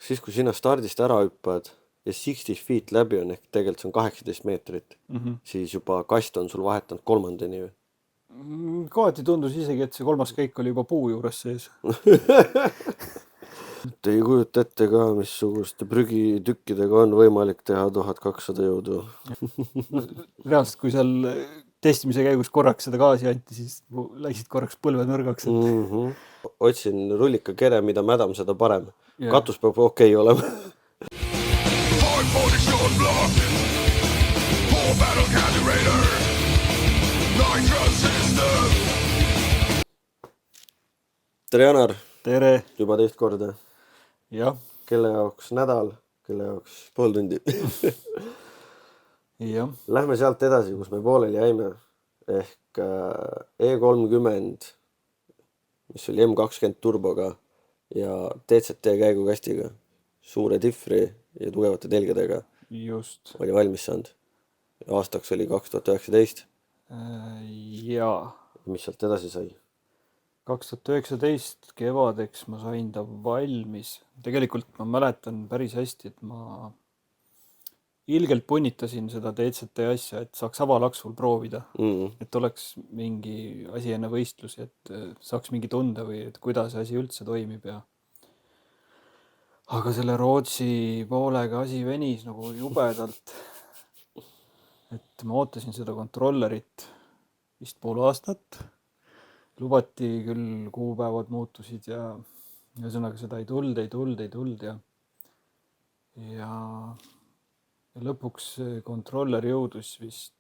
siis kui sina stardist ära hüppad ja 60 feet läbi on, ehk tegelikult see on 18 meetrit, siis juba kast on sul vahetanud kolmandani või? Kohati tundus isegi, et see kolmas käik oli juba puu juures sees. Ei kujuta ette ka, missuguste prügitükkidega on võimalik teha 1200 jõudu. Reaalselt, kui seal testimise käigus korraks seda gaasi anti, siis läksid korraks põlved nõrgaks. Otsin rullika kere, mida mädam, seda parem. Yeah. Katus peab okei olema. Tere, Janar! Tere! Juba teist korda. Jah. Kelle jaoks nädal, kelle jaoks pool tundi. Jah. Lähme sealt edasi, kus me pooleli jäime. Ehk E30, mis oli M20 turboga ja DCT käigukastiga, suure diffri ja tugevate telgedega. Just. Oli valmis saanud. Aastaks oli 2019. Jaa. Mis sealt edasi sai? 2019 kevadeks ma sain ta valmis. Tegelikult ma mäletan päris hästi, et ma ilgelt punnitasin seda DCT asja, et saaks avalaksul proovida. Et oleks mingi asi enne võistlusi, et saaks mingi tunde või et kuidas asi üldse toimib. Aga selle Rootsi poolega asi venis nagu jubedalt. Et ma ootasin seda kontrollerit vist pool aastat. Lubati küll, kuupäevad muutusid ja ühesõnaga seda ei tuld. Ja lõpuks kontroller jõudus vist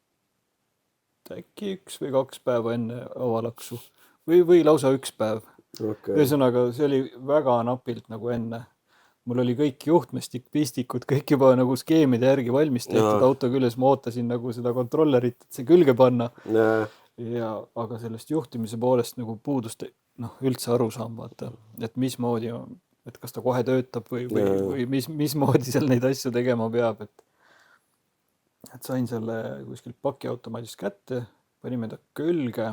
äkki 1 või 2 päeva enne avalaksu või lausa 1 päev. Okay. Ühesõnaga, see oli väga napilt nagu enne. Mul oli kõik juhtmestik, pistikud, kõik juba nagu skeemide järgi valmis tehtud auto küljes. Ma ootasin nagu seda kontrollerit, et see külge panna. Aga sellest juhtimise poolest nagu puudus üldse aru saan vaata, et mismoodi, et kas ta kohe töötab või mismoodi seal neid asju tegema peab. Et sain selle kuskilt pakiautomaadist kätte, panime ta külge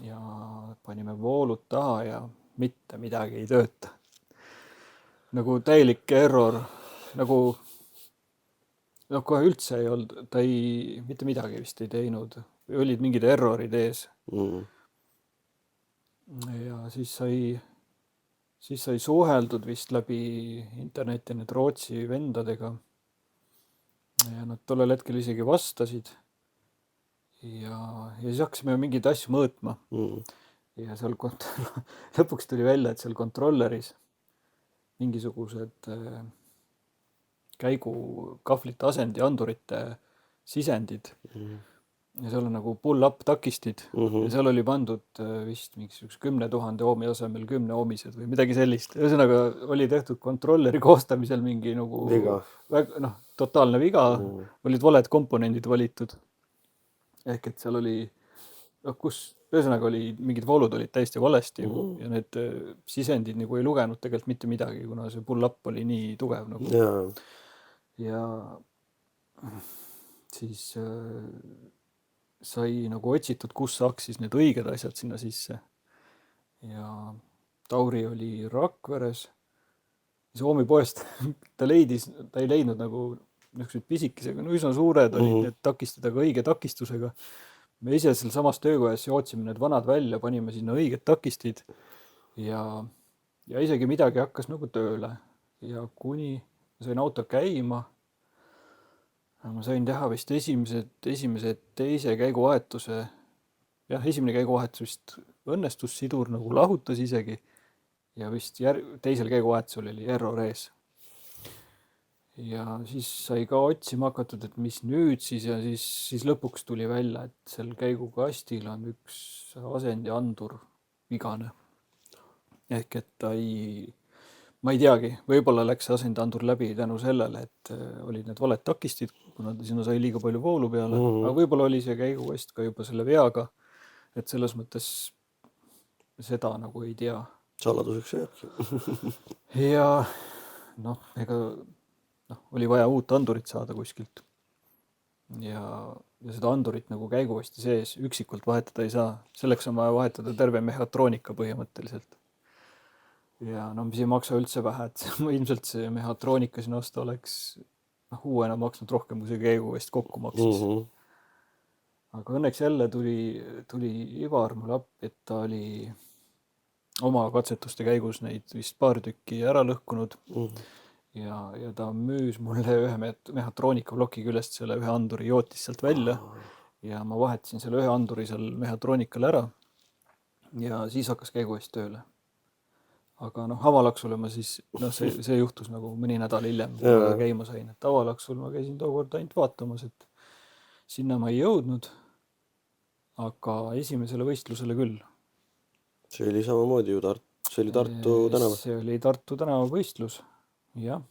ja panime voolud taha ja mitte midagi ei tööta. Nagu täielik error, nagu kohe üldse ei olnud, ta mitte midagi vist ei teinud. Olid mingid errorid ees. Ja siis sai suheldud vist läbi interneti need Rootsi vendadega. Ja nad tollel hetkel isegi vastasid. Ja siis hakkasime mingid asju mõõtma. Ja seal lõpuks tuli välja, et seal kontrolleris mingisugused käigukahvlite asendi andurite sisendid. Ja seal on nagu pull-up takistid. Ja seal oli pandud vist mingisuguse 10 000 oomi asemel 10 oomised või midagi sellist. Ühesõnaga oli tehtud kontrolleri koostamisel mingi nagu väga, totaalne viga. Olid valed komponendid valitud. Ehk et seal oli, ühesõnaga oli mingid voolud olid täiesti valesti ja need sisendid nagu ei lugenud tegelikult mitte midagi, kuna see pull-up oli nii tugev nagu. Ja siis sai nagu otsitud, kus saaks siis need õiged asjad sinna sisse. Ja Tauri oli Rakveres. Soomi poest ta ei leidnud nagu niisugused pisikesega, üsna suured olid need takistadaga õige takistusega. Me ise seal samas töökojas jootsime need vanad välja, panime sinna õiged takistid ja isegi midagi hakkas nagu tööle. Ja kuni sain auto käima, ma sain teha vist esimese teise käiguvahetuse. Jah, esimene käiguvahetus vist õnnestus, sidur nagu lahutas isegi ja vist teisel käiguvahetusel oli error ees. Ja siis sai ka otsima hakatud, et mis nüüd siis ja siis lõpuks tuli välja, et seal käigukastil on üks asendi andur vigane. Ehk et ma ei teagi, võib-olla läks asendandur läbi tänu sellele, et olid need valed takistid, kuna sinna sai liiga palju voolu peale. Aga võib-olla oli see käigukast ka juba selle veaga, et selles mõttes seda nagu ei tea. Saladuseks jääbki. Ja oli vaja uut andurit saada kuskilt. Ja seda andurit nagu käigukasti sees üksikult vahetada ei saa. Selleks on vaja vahetada terve mehhatroonika põhimõtteliselt. ja no mis ei maksa üldse vähe, et ma ilmselt see mehhatroonika sinna osta oleks uuena maksnud rohkem, kui see käigukast kokku maksis. Aga õnneks jälle tuli Ivar mulle appi, et ta oli oma katsetuste käigus neid vist paar tükki ära lõhkunud ja ta müüs mulle ühe mehhatroonika ploki küljest selle ühe anduri, jootis sealt välja ja ma vahetasin selle ühe anduri seal mehhatroonikal ära ja siis hakkas käigukast tööle. Aga noh, avalaksule ma siis, noh, see juhtus nagu mõni nädal hiljem, kui ma käima sain, et avalaksul ma käisin tookord ainult vaatamas, et sinna ma ei jõudnud, aga esimesele võistlusele küll. See oli samamoodi ju see oli Tartu tänava. See oli Tartu tänava võistlus, jah.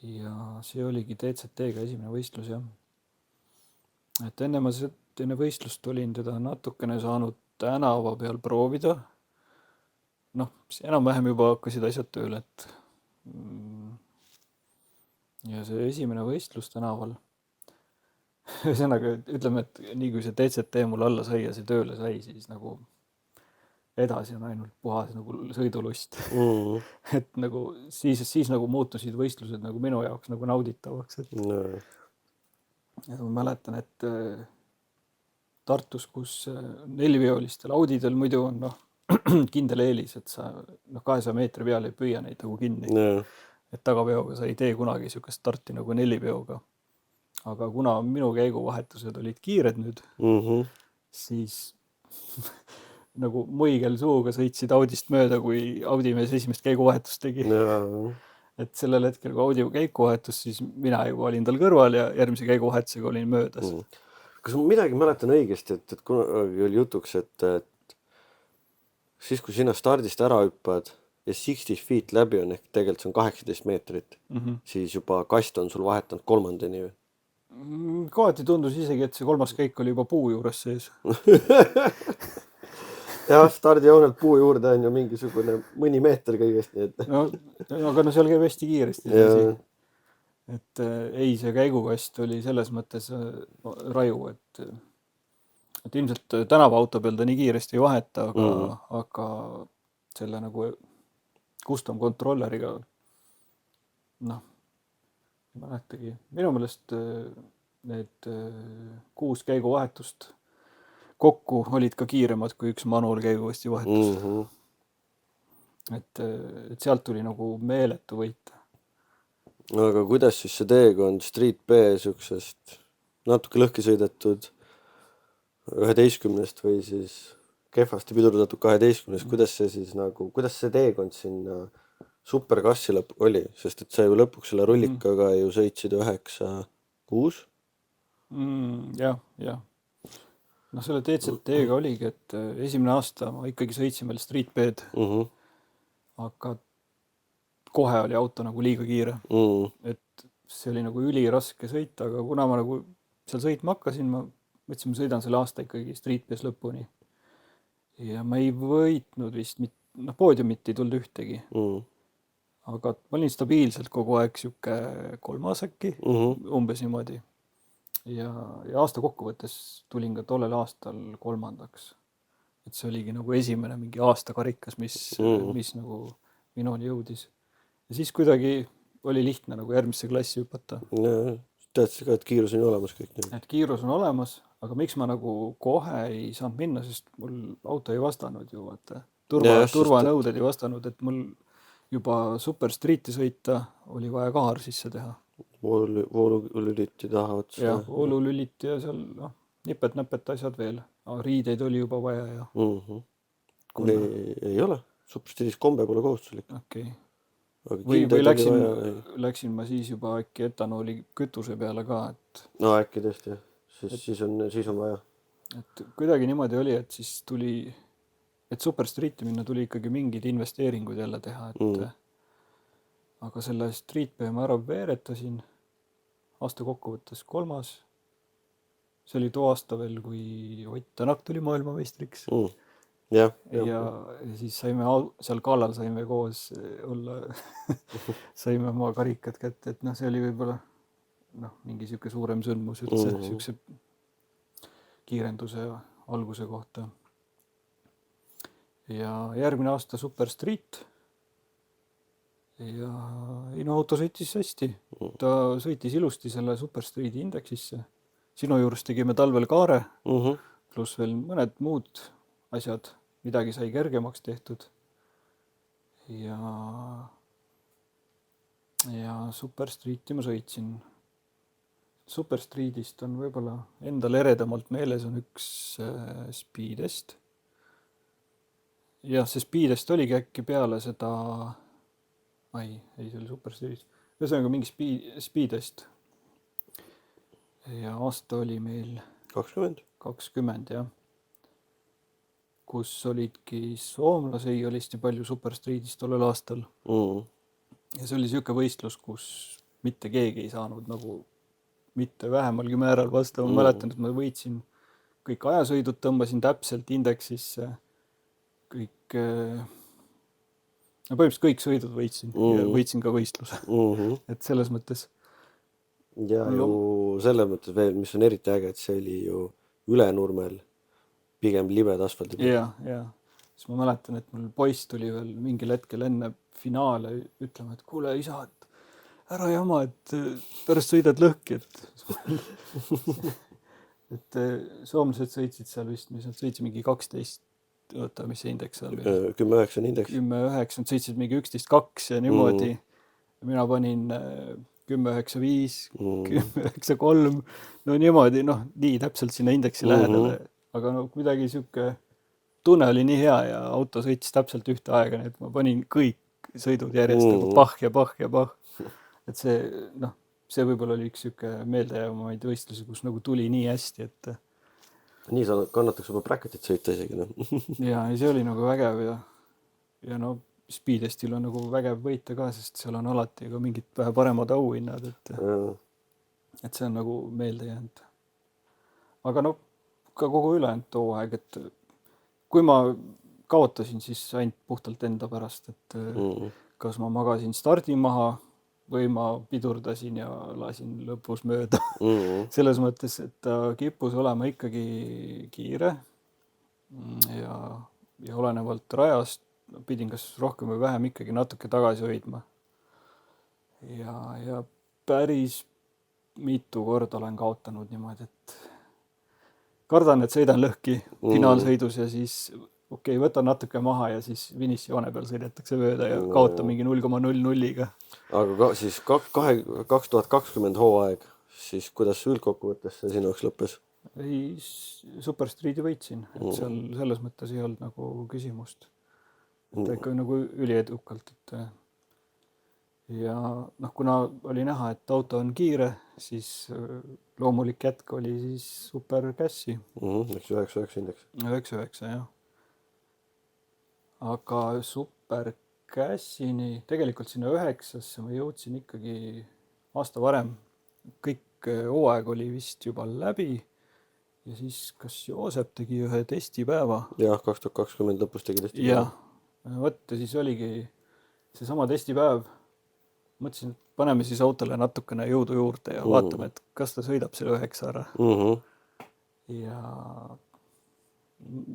Ja see oligi DCT-ga esimene võistlus, jah. Et enne võistlust olin teda natukene saanud tänava peal proovida. Noh, enam-vähem juba hakkasid asjad tööle, et ja see esimene võistlus tänaval. Ühesõnaga, ütleme, et nii kui see DCT mul alla sai ja see tööle sai, siis nagu edasi on ainult puhas nagu sõidulust. Et nagu siis nagu muutusid võistlused nagu minu jaoks nagu nauditavaks. Ja ma mäletan, et Tartus, kus neliviolistel Audidel muidu on kindel eelis, et sa 200 meetri peal ei püüa neid nagu kinni. Et tagaveoga sa ei tee kunagi niisugust starti nagu neliveoga. Aga kuna minu käiguvahetused olid kiired nüüd, siis nagu muigel suuga sõitsid Audist mööda, kui Audi mees esimest käiguvahetust tegi. Et sellel hetkel, kui Audi käiguvahetus, siis mina juba olin tal kõrval ja järgmise käiguvahetusega olin möödas. Kas ma midagi mäletan õigesti, et kunagi oli jutuks, et siis, kui sina stardist ära hüppad ja 60 feet läbi on, ehk tegelikult see on 18 meetrit, siis juba kast on sul vahetanud kolmandani või? Kohati tundus isegi, et see kolmas käik oli juba puu juures sees. Jah, stardijoonelt puu juurde on ju mingisugune mõni meeter kõigest. Nii et... aga seal käib hästi kiiresti. Et ei, see käigukast oli selles mõttes raju, et ilmselt tänavaauto peal ta nii kiiresti ei vaheta, aga selle nagu custom controlleriga ei mäletagi. Minu meelest need 6 käiguvahetust kokku olid ka kiiremad kui üks manual käiguvasti vahetus. Et sealt tuli nagu meeletu võita. Aga kuidas siis see teekond Street B siuksest natuke lõhki sõidetud 11 või siis kehvasti pidurdatud 12, kuidas see siis nagu, kuidas see teekond sinna superkassi oli, sest et sa ju lõpuks selle rullikaga ju sõitsid 9-6? Jah. No selle DCT-ga oligi, et esimene aasta ma ikkagi sõitsin veel Street B-d, aga kohe oli auto nagu liiga kiire. Et see oli nagu üliraske sõita, aga kuna ma nagu seal sõitma hakkasin, ma mõtlesin, ma sõidan selle aasta ikkagi Street B-s lõpuni. Ja ma ei võitnud vist, poodiumit ei tulnud ühtegi. Aga ma olin stabiilselt kogu aeg siuke 3. äkki, umbes niimoodi. Ja aasta kokkuvõttes tulin ka tollel aastal 3. Et see oligi nagu esimene mingi aasta karikas, mis nagu minuni jõudis. Ja siis kuidagi oli lihtne nagu järgmisse klassi hüpata. Teadsid ka, et kiirus on olemas kõik. Et kiirus on olemas, aga miks ma nagu kohe ei saanud minna, sest mul auto ei vastanud ju, vaata. Turvanõuded ei vastanud, et mul juba Super Streeti sõita oli vaja kaar sisse teha. Voolulüliti taha otsa. Ja, voolulüliti ja seal nipet-näpet asjad veel. Riideid oli juba vaja ja... Ei ole. Super Streetis kombe pole kohustuslik. Okei. Või läksin ma siis juba äkki etanooli kütuse peale ka, et... No äkki tõesti, siis on vaja. Et kuidagi niimoodi oli, et siis tuli... Et Super Streeti minna tuli ikkagi mingid investeeringud jälle teha, et... Aga selle Street B ma ära veeretasin aasta kokkuvõttes 3. See oli too aasta veel, kui Ott Tänak tuli maailmameistriks. Ja siis saime seal kallal saime koos olla, saime oma karikad kätte, et see oli võib-olla mingi siuke suurem sündmus üldse, siukse kiirenduse alguse kohta. ja järgmine aasta Super Street. Ja ei no auto sõitis hästi. Ta sõitis ilusti selle Super Streeti indeksisse. Sinu juures tegime talvel kaare, pluss veel mõned muud asjad, midagi sai kergemaks tehtud. Ja Super Streeti ma sõitsin. Super Streetist on võib-olla endal eredamalt meeles on üks Speedest. Ja see Speedest oligi äkki peale seda ei, see oli Super Streetist. Ühesõnaga mingi Speedest. Ja aasta oli meil 20, jah. Kus olidki soomlasi oli hästi palju Super Streetist tollel aastal. Ja see oli siuke võistlus, kus mitte keegi ei saanud nagu mitte vähemalgi määral vastu. Ma mäletan, et ma võitsin kõik ajasõidud, tõmbasin täpselt indeksisse. Kõik põhimõtteliselt kõik sõidud võitsin ja võitsin ka võistluse. Et selles mõttes. Ja ju selles mõttes veel, mis on eriti äge, et see oli ju Ülenurmel pigem libed asfaldi. Ja. Siis ma mäletan, et mul poiss tuli veel mingil hetkel enne finaale ütlema, et kuule isa, et ära jama, et pärast sõidad lõhki. Et soomlased sõitsid seal vist, mis nad sõitsid mingi 12. Oota, mis see indeks oli? 10-9 indeks. 10-9, sõitsid mingi 11-2 ja niimoodi. Mina panin 10-9-5, 10-9-3. No niimoodi, nii täpselt sinna indeksi lähedale. Aga kuidagi siuke tunne oli nii hea ja auto sõitis täpselt ühte aega, nii et ma panin kõik sõidud järjest nagu pah. Et see võib-olla oli üks siuke meeldejäävamaid võistlusi, kus nagu tuli nii hästi, et nii sa kannataks juba bracketit sõita isegi. Ja see oli nagu vägev ja Speedestil on nagu vägev võita ka, sest seal on alati ka mingid vähe paremad auhinnad, et see on nagu meelde jäänud. Aga ka kogu ülejäänud hooaeg, et kui ma kaotasin, siis ainult puhtalt enda pärast, et kas ma magasin stardi maha või ma pidurdasin ja lasin lõpus mööda. Selles mõttes, et ta kippus olema ikkagi kiire ja olenevalt rajast pidin kas rohkem või vähem ikkagi natuke tagasi hoidma. Ja päris mitu korda olen kaotanud niimoodi, et kardan, et sõidan lõhki finaalsõidus ja siis võtan natuke maha ja siis finišijoone peal sõidetakse mööda ja kaotan mingi 0,00-ga. Aga siis 2020 hooaeg, siis kuidas üldkokkuvõttes see sinu jaoks lõppes? Ei, Super Streeti võitsin, et seal selles mõttes ei olnud nagu küsimust. Et ikka nagu üliedukalt. Ja kuna oli näha, et auto on kiire, siis loomulik jätk oli siis Super Cassi. Eks 9-9 indeks. 9-9, jah. Aga Super Cassini, tegelikult sinna 9-sse ma jõudsin ikkagi aasta varem. Kõik hooaeg oli vist juba läbi ja siis kas Joosep tegi ühe testipäeva? Jah, 2020 lõpus tegi testipäeva. Ja siis oligi seesama testipäev. Mõtlesin, et paneme siis autole natukene jõudu juurde ja vaatame, et kas ta sõidab selle 9 ära. Ja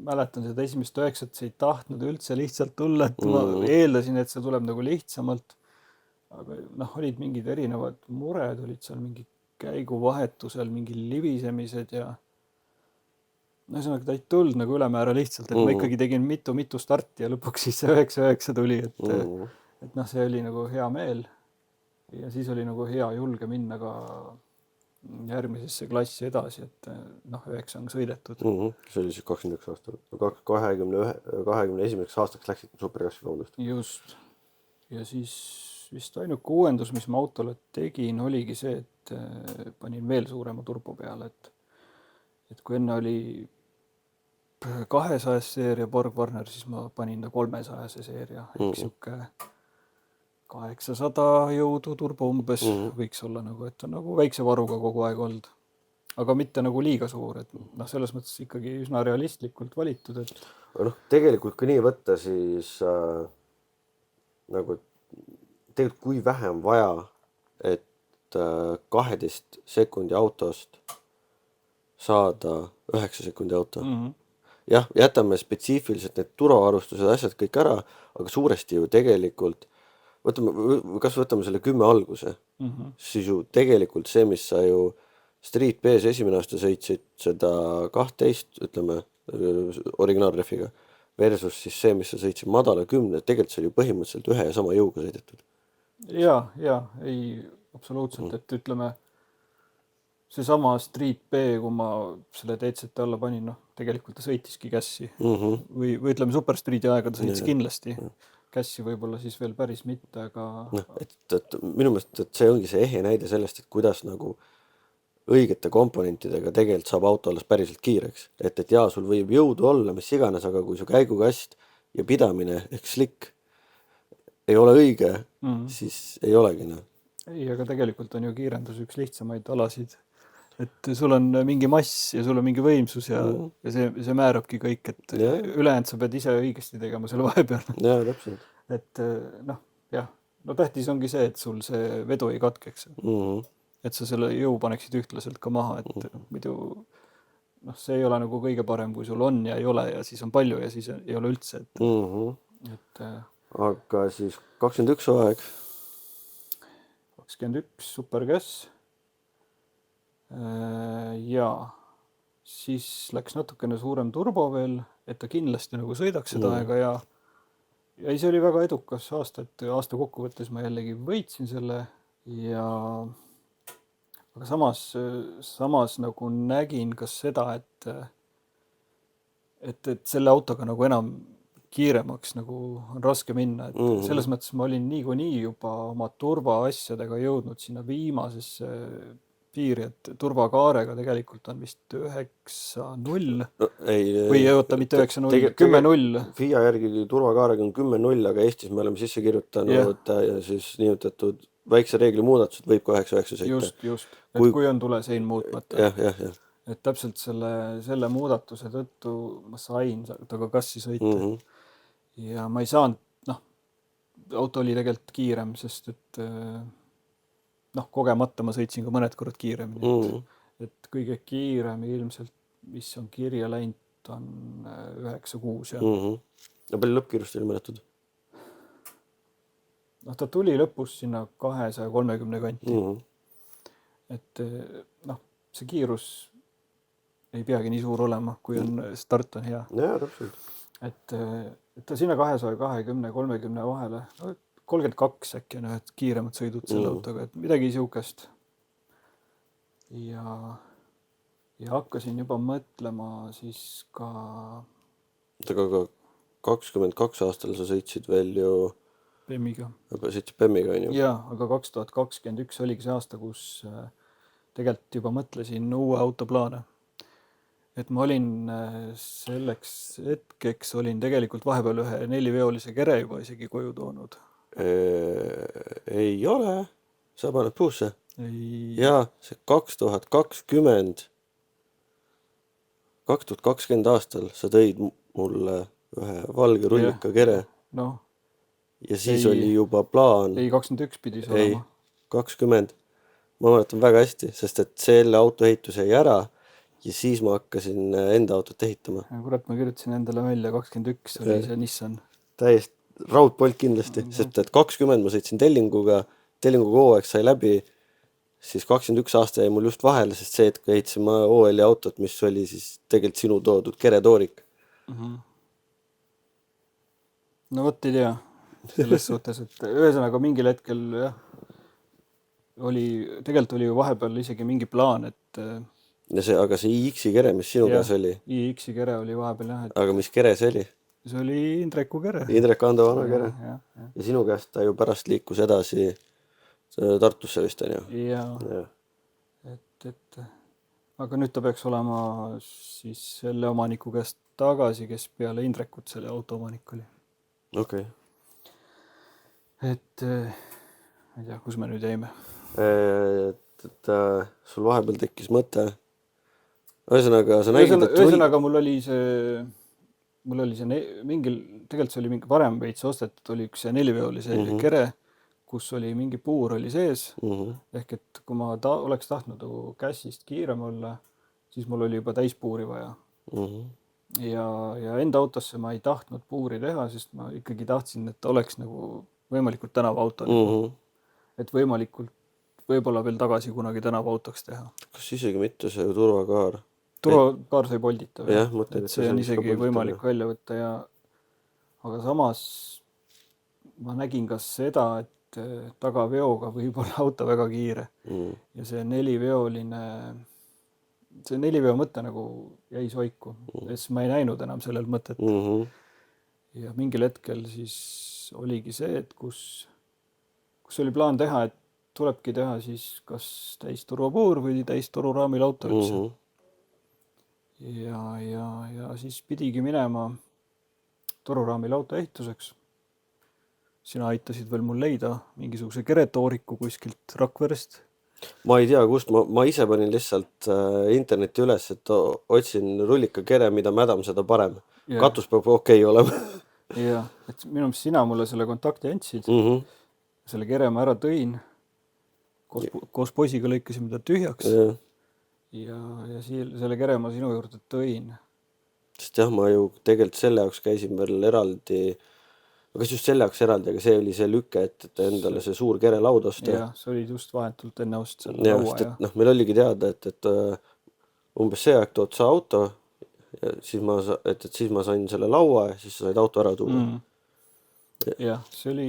mäletan seda esimest 9, see ei tahtnud üldse lihtsalt tulla, et ma eeldasin, et see tuleb nagu lihtsamalt. Aga olid mingid erinevad mured, olid seal mingi käiguvahetusel, mingi libisemised ja ta ei tulnud nagu ülemäära lihtsalt, et ma ikkagi tegin mitu starti ja lõpuks siis see 9-9 tuli, et see oli nagu hea meel ja siis oli nagu hea julge minna ka järgmisesse klassi edasi, et 9 on sõidetud. See oli siis 21 aastal. 21 aastaks läksid Superkassi kaudust. Just. Ja siis vist ainuke uuendus, mis ma autole tegin, oligi see, et panin veel suurema turbo peale, et kui enne oli 200 seeria Borg Warner, siis ma panin 300 seeria, ehk siuke 800 jõudu turbo umbes võiks olla nagu, et on nagu väikse varuga kogu aeg olnud. Aga mitte nagu liiga suur, et selles mõttes ikkagi üsna realistlikult valitud, et tegelikult kui nii võtta, siis nagu tegelikult kui vähem vaja, et 12 sekundi autost saada 9 sekundi auto. jah, jätame spetsiifiliselt need turvavarustused, asjad kõik ära, aga suuresti ju tegelikult, kas võtame selle 10 alguse, siis ju tegelikult see, mis sa ju Street B-s esimene aasta sõitsid seda 12, ütleme, originaalrehviga, versus siis see, mis sa sõitsid madala 10, tegelikult see oli ju põhimõtteliselt ühe ja sama jõuga sõidetud. ja ei, absoluutselt, et ütleme, seesama Street B, kui ma selle DCT alla panin, noh, tegelikult ta sõitiski kässi. Või ütleme, Super Streeti aega ta sõitis kindlasti. Kässi võib-olla siis veel päris mitte, aga et minu meelest, et see ongi see ehe näide sellest, et kuidas nagu õigete komponentidega tegelikult saab auto alles päriselt kiireks. Et jaa, sul võib jõudu olla, mis iganes, aga kui su käigukast ja pidamine ehk slick ei ole õige, siis ei olegi, noh. ei, aga tegelikult on ju kiirendus üks lihtsamaid alasid. Et sul on mingi mass ja sul on mingi võimsus ja see määrabki kõik, et ülejäänud sa pead ise õigesti tegema selle vahepeal. Jaa, täpselt. Et noh, jah, no tähtis ongi see, et sul see vedu ei katkeks. Et sa selle jõu paneksid ühtlaselt ka maha, et muidu noh, see ei ole nagu kõige parem, kui sul on ja ei ole ja siis on palju ja siis ei ole üldse. Et aga siis 21 hooaeg. 21 superkäss. Ja siis läks natukene suurem turbo veel, et ta kindlasti nagu sõidaks seda aega ja see oli väga edukas aasta, et aasta kokkuvõttes ma jällegi võitsin selle ja aga samas nagu nägin ka seda, et selle autoga nagu enam kiiremaks nagu on raske minna, et selles mõttes ma olin niikuinii juba oma turvaasjadega jõudnud sinna viimasesse piiri, et turvakaarega tegelikult on vist 9-0 või oota, mitte 9-0, 10-0. FIA järgi turvakaarega on 10-0, aga Eestis me oleme sisse kirjutanud ja siis niinimetatud väikse reegli muudatused võib ka 9-9 sõita. Just, et kui on tulesein muutmata. Jah. Et täpselt selle muudatuse tõttu ma sain taga kassi sõita. Ja ma ei saanud, noh, auto oli tegelikult kiirem, sest et noh, kogemata ma sõitsin ka mõned korrad kiiremini. Et kõige kiirem ilmselt, mis on kirja läinud, on 9.6. Ja palju lõppkiirust oli mõnetud? Noh, ta tuli lõpus sinna 230 kanti. Et noh, see kiirus ei peagi nii suur olema, kui on start on hea. Jaa, täpselt. Et ta sinna 220-30 vahele, 32 äkki on ühed kiiremad sõidud selle autoga, et midagi siukest. Ja hakkasin juba mõtlema siis ka... Aga 22 aastal sa sõitsid veel ju... Bemmiga. Sõitsid Bemmiga, on ju? Jaa, aga 2021 oligi see aasta, kus tegelikult juba mõtlesin uue autoplaane. Et ma olin selleks hetkeks, olin tegelikult vahepeal ühe 4-veolise kere juba isegi koju toonud. Ei ole. Sa paned puusse? Jaa, see 2020 aastal sa tõid mulle ühe valge rullika kere. Noh. Ja siis oli juba plaan. Ei, 21 pidis olema. 20. Ma mäletan väga hästi, sest et selle autoehitus jäi ära ja siis ma hakkasin enda autot ehitama. Kurat, ma kirjutasin endale välja, 21 oli see Nissan. Täiesti raudpolt kindlasti, sest et 20 ma sõitsin Tellinguga hooaeg sai läbi, siis 21 aasta jäi mul just vahele, sest see, et kui ehitasin ma OL-i autot, mis oli siis tegelikult sinu toodud keretoorik. No võt ei tea. Selles suhtes, et ühesõnaga mingil hetkel jah, tegelikult oli ju vahepeal isegi mingi plaan, et aga see iX-i kere, mis sinu käes oli? iX-i kere oli vahepeal jah. Aga mis kere see oli? See oli Indreku kere. Indrek Ando vana kere. Ja sinu käest ta ju pärast liikus edasi Tartusse vist on ju? Jaa. Et aga nüüd ta peaks olema siis selle omaniku käest tagasi, kes peale Indrekut selle auto omanik oli. Okei. Et ma ei tea, kus me nüüd jäime. Et sul vahepeal tekkis mõte. Ühesõnaga, sa nägid, et ühesõnaga mul oli see mingil, tegelikult see oli mingi varem veits ostetud, oli üks 4-veolise kere, kus oli mingi puur oli sees. Ehk et kui ma oleks tahtnud käsist kiirem olla, siis mul oli juba täispuuri vaja. ja enda autosse ma ei tahtnud puuri teha, sest ma ikkagi tahtsin, et ta oleks nagu võimalikult tänavaauto nagu, et võimalikult võib-olla veel tagasi kunagi tänavaautoks teha. Kas isegi mitte see turvakaar? Turvakaar sai poldita veel, Jah, mõtlen, et et see see on võiks ka isegi poldita võimalik välja võtta aga samas ma nägin ka seda, et tagaveoga võib olla auto väga kiire ja see neliveo mõte nagu jäi soiku, sest ma ei näinud enam sellel mõtet. Ja mingil hetkel siis oligi see, et kus oli plaan teha, et tulebki teha siis kas täisturvapuur või täistururaamil auto üldse. Ja siis pidigi minema tururaamil auto ehituseks. Sina aitasid veel mul leida mingisuguse keretooriku kuskilt Rakverest. Ma ei tea, kust ma ise panin lihtsalt interneti üles, et otsin rullika kere, mida mädam, seda parem. Katus peab okei olema. Jah, et minu meelest sina mulle selle kontakti andsid. Selle kere ma ära tõin. Koos poisiga lõikasime ta tühjaks. Ja selle kere ma sinu juurde tõin. Sest jah, ma ju tegelikult selle jaoks käisin veel eraldi, kas just selle jaoks eraldi, aga see oli see lüke, et endale see suur kere laud osta. Jah, see oli just vahetult enne ost selle laua. Meil oligi teada, et umbes see aeg tood sa auto, ja siis ma sain selle laua ja siis sa said auto ära tuua. Jah, see oli,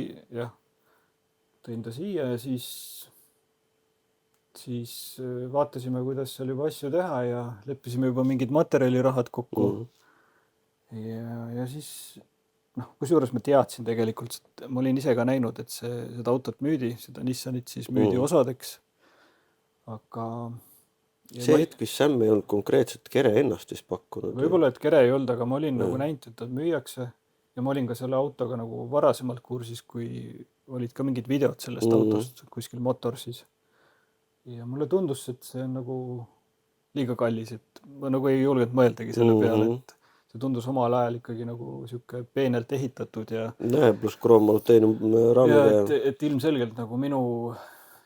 tõin ta siia ja siis vaatasime, kuidas seal juba asju teha ja leppisime juba mingid materjalirahad kokku. Ja siis, kusjuures ma teadsin tegelikult, ma olin ise ka näinud, et seda autot müüdi, seda Nissanit siis müüdi osadeks. Aga see hetk, kus Sam ei olnud konkreetselt kere ennast vist pakkunud. Võib-olla, et kere ei olnud, aga ma olin nagu näinud, et ta müüakse ja ma olin ka selle autoga nagu varasemalt kursis, kui olid ka mingid videod sellest autost kuskil Motorsis. Ja mulle tundus, et see on nagu liiga kallis, et ma nagu ei julgenud mõeldagi selle peale, et see tundus omal ajal ikkagi nagu siuke peenelt ehitatud ja pluss kroommonteerium raamiga. Et ilmselgelt nagu minu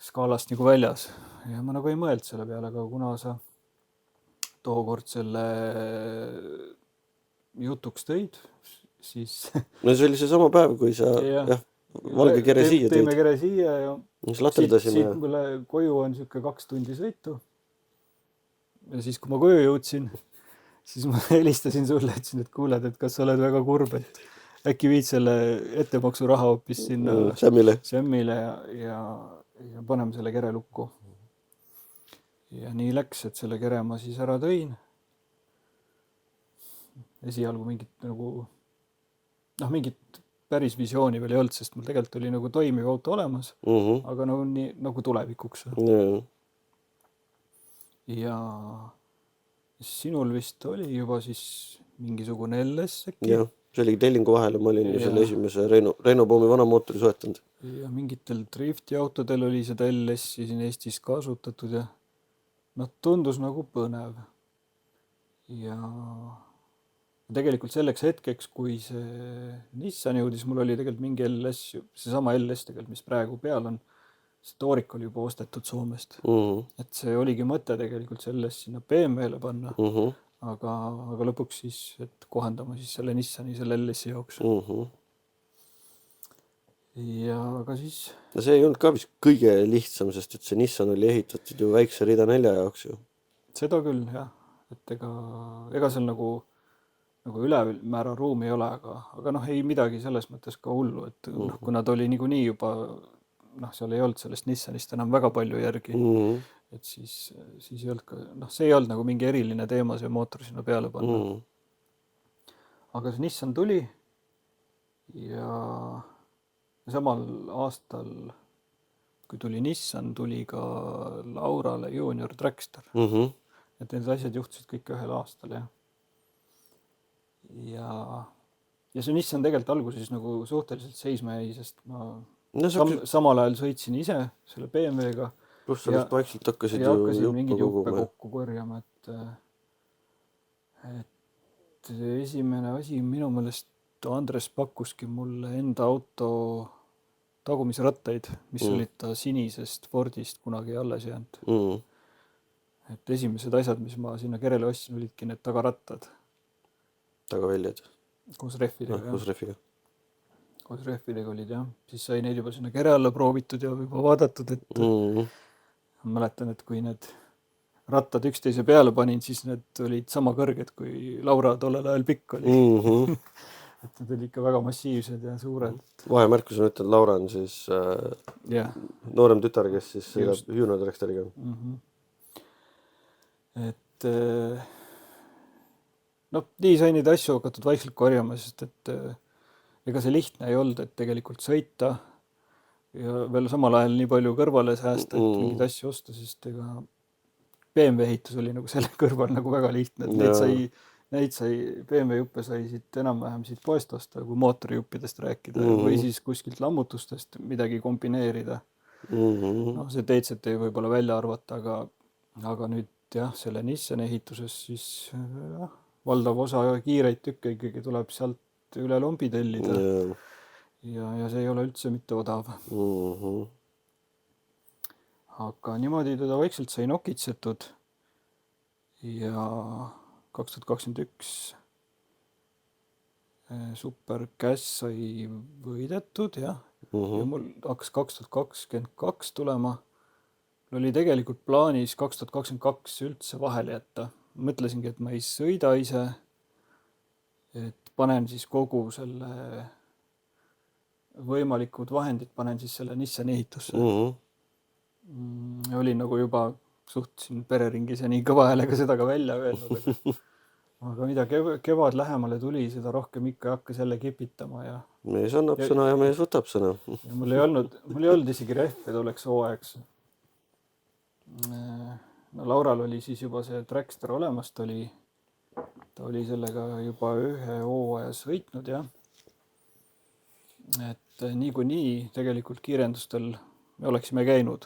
skaalast nagu väljas ja ma nagu ei mõeld selle peale, aga kuna sa tookord selle jutuks tõid, siis no see oli see sama päev, kui sa valge kere siia tõid. Tõime kere siia ja siit mulle koju on siuke 2 tundi sõitu. Ja siis, kui ma koju jõudsin, siis ma helistasin sulle, ütlesin, et kuuled, et kas sa oled väga kurb, et äkki viid selle ettemaksu raha hoopis sinna Sammile ja paneme selle kere lukku. Ja nii läks, et selle kere ma siis ära tõin. Esialgu mingit päris visiooni veel ei olnud, sest mul tegelikult oli nagu toimiv auto olemas, aga nagu tulevikuks. Ja sinul vist oli juba siis mingisugune LS äkki. Jah, see oligi tellingu vahel, ma olin ju selle esimese Renault Poomi vana mootori soetanud. Ja mingitel drifti autodel oli seda LS-i siin Eestis kasutatud ja tundus nagu põnev. Ja tegelikult selleks hetkeks, kui see Nissan jõudis, mul oli tegelikult mingi LS, seesama LS tegelikult, mis praegu peal on, see toorik oli juba ostetud Soomest. Et see oligi mõte tegelikult see LS sinna BMW-le panna, aga lõpuks siis, et kohandama siis selle Nissani selle LS-i jaoks. Ja aga siis see ei olnud ka vist kõige lihtsam, sest et see Nissan oli ehitatud ju väikse rida 4 jaoks ju. Seda küll, jah. Et ega seal nagu ülemäära ruumi ei ole, aga ei midagi selles mõttes ka hullu, et kuna ta oli niikuinii juba, seal ei olnud sellest Nissanist enam väga palju järgi, et siis ei olnud ka, see ei olnud nagu mingi eriline teema see mootor sinna peale panna. Aga see Nissan tuli ja samal aastal, kui tuli Nissan, tuli ka Laurale Junior Dragster. Et need asjad juhtusid kõik ühel aastal, jah. Ja see Nissan tegelikult alguses nagu suhteliselt seisma jäi, sest ma samal ajal sõitsin ise selle BMW-ga. Pluss sellest vaikselt hakkasid mingid juppe kokku korjama, et esimene asi minu meelest Andres pakkuski mulle enda auto tagumisrattaid, mis olid ta sinisest Fordist kunagi alles jäänud. Et esimesed asjad, mis ma sinna kerele ostsin, olidki need tagarattad. tagaväljad, koos rehvidega, koos rehviga. koos rehvidega olid jah, siis sai neid juba sinna kere alla proovitud ja juba vaadatud, et ma mäletan, et kui need rattad üksteise peale panin, siis need olid sama kõrged, kui Laura tollel ajal pikk oli. Et need olid ikka väga massiivsed ja suured. Vahemärkus on ütelnud, Laura on siis Jah. noorem tütar, kes siis sõidab junior dragsteriga. Et nii sai neid asju hakatud vaikselt korjama, sest et ega see lihtne ei olnud, et tegelikult sõita ja veel samal ajal nii palju kõrvale säästa, et mingeid asju osta, sest ega BMW ehitus oli nagu selle kõrval nagu väga lihtne, et neid sai, BMW juppe sai siit enam-vähem siit poest osta, kui mootorijuppidest rääkida või siis kuskilt lammutustest midagi kombineerida. See DCT võib-olla välja arvata, aga nüüd jah, selle Nissan ehituses siis valdav osa kiireid tükke ikkagi tuleb sealt üle lombi tellida ja see ei ole üldse mitte odav. Aga niimoodi teda vaikselt sai nokitsetud ja 2021 Super Cash sai võidetud ja mul hakkas 2022 tulema. Oli tegelikult plaanis 2022 üldse vahele jätta. Mõtlesingi, et ma ei sõida ise, et panen siis kogu selle võimalikud vahendid, panen siis selle Nissan ehitusse. Olin nagu juba suht siin pereringis ja nii kõva häälega seda ka välja öelnud. Aga mida kevad lähemale tuli, seda rohkem ikka ei hakka selle kipitama. Ja mees annab sõna ja mees võtab sõna. Ja mul ei olnud isegi rehve tolleks hooajaks. Laural oli siis juba see Dragster olemas, ta oli sellega juba ühe hooaja sõitnud ja et niikuinii tegelikult kiirendustel me oleksime käinud.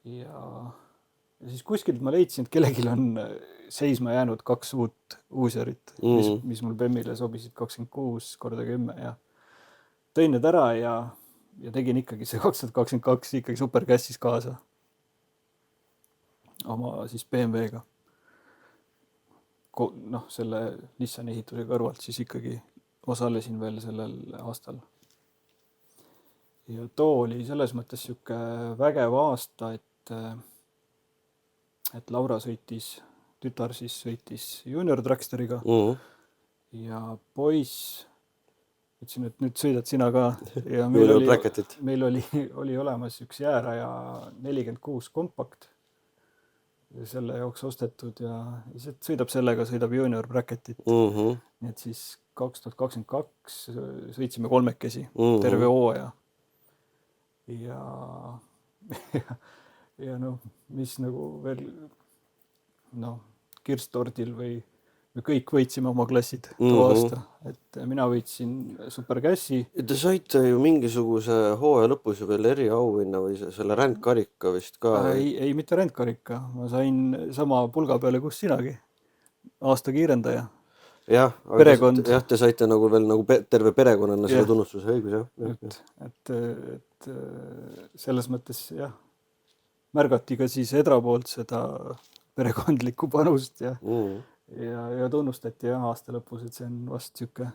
Ja siis kuskilt ma leidsin, et kellelgi on seisma jäänud 2 uut uuserit, mis mul Bemmile sobisid 26x10 ja tõin need ära ja tegin ikkagi see 2022 ikkagi Super Cassis kaasa oma siis BMW-ga. Selle Nissan ehituse kõrvalt siis ikkagi osalesin veel sellel aastal. Ja too oli selles mõttes siuke vägev aasta, et Laura tütar siis sõitis junior dragsteriga ja poiss, ütlesin, et nüüd sõidad sina ka. Ja meil oli olemas üks jääraja 46 kompakt selle jooks ostetud ja sõidab sellega, sõidab junior bracketit. Nii et siis 2022 sõitsime 3 terve hooaja. Ja mis nagu veel kirstordil või me kõik võitsime oma klassid too aasta, et mina võitsin Super Cassi. Te saite ju mingisuguse hooaja lõpus ju veel eriauhinna või selle rändkarika vist ka? Ei, mitte rändkarika, ma sain sama pulga peale, kus sinagi, aasta kiirendaja. Jah, te saite nagu veel nagu terve perekonnana selle tunnustuse õigus, jah. Et selles mõttes jah, märgati ka siis Edra poolt seda perekondlikku panust ja tunnustati aasta lõpus, et see on vast siuke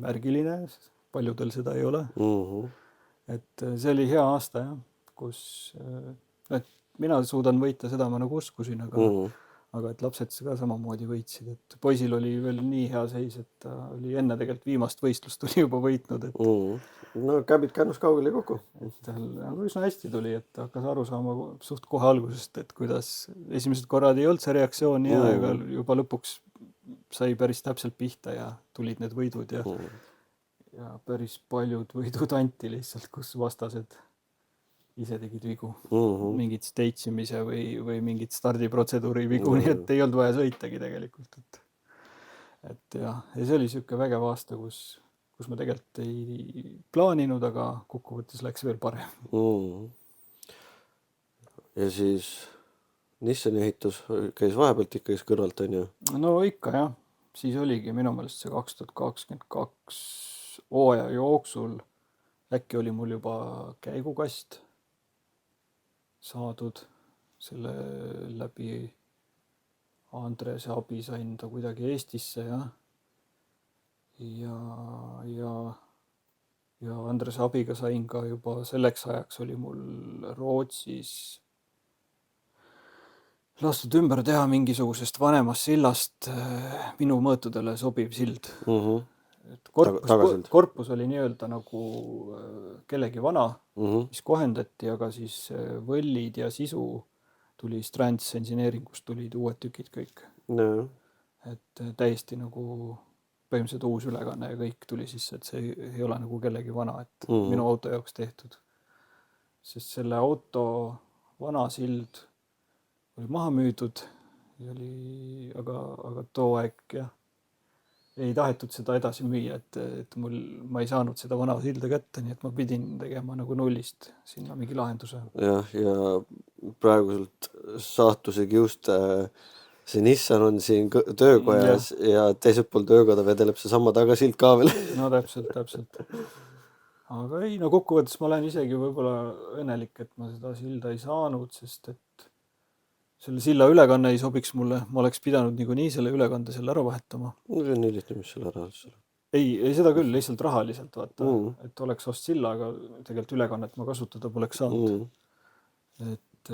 märgiline, paljudel seda ei ole. Et see oli hea aasta, jah, kus mina suudan võita, seda ma nagu uskusin, aga et lapsed ka samamoodi võitsid, et poisil oli veel nii hea seis, et ta oli enne tegelikult viimast võistlust oli juba võitnud. No käbid kännus kaugele kokku. Et tal üsna hästi tuli, et hakkas aru saama suht kohe algusest, et kuidas esimesed korrad ei olnud see reaktsioon ja juba lõpuks sai päris täpselt pihta ja tulid need võidud ja päris paljud võidud anti lihtsalt, kus vastased ise tegid vigu, mingid steitsimise või mingid stardiprotseduuri vigu, nii et ei olnud vaja sõitagi tegelikult. Et ja see oli siuke vägev aasta, kus ma tegelikult ei plaaninud, aga kokkuvõttes läks veel parem. Ja siis Nissani ehitus käis vahepealt ikka kõrvalt, on ju? No ikka jah, siis oligi minu meelest see 2022 hooaja jooksul äkki oli mul juba käigukast saadud selle läbi Andrese abi sain ta kuidagi Eestisse ja Andrese abiga sain ka juba selleks ajaks oli mul Rootsis lastud ümber teha mingisugusest vanemast sillast minu mõõtudele sobiv sild. Et Tagasild. korpus oli nii-öelda nagu kellegi vana, mis kohendati, aga siis võllid ja sisu tuli Strands Engineeringust tulid uued tükid kõik. No. Et täiesti nagu põhimõtteliselt uus ülekanne ja kõik tuli sisse, et see ei ole nagu kellegi vana, et minu auto jaoks tehtud. Sest selle auto vana sild oli maha müüdud ja oli, aga too aeg ei tahetud seda edasi müüa, et ma ei saanud seda vana silda kätte, nii et ma pidin tegema nagu nullist sinna mingi lahenduse. Ja praeguselt saatuse kiust see Nissan on siin töökojas ja teiselt pool töökoda vedeleb see sama tagasild ka veel. No täpselt. Aga ei, no kokkuvõttes ma olen isegi võib-olla õnnelik, et ma seda silda ei saanud, sest et selle silla ülekanne ei sobiks mulle. Ma oleks pidanud niikuinii selle ülekande selle ära vahetama. No see on nii lihtne, mis selle ära seal. Ei seda küll, lihtsalt rahaliselt vaata, et oleks ost silla, aga tegelikult ülekannet ma kasutada poleks saanud. Et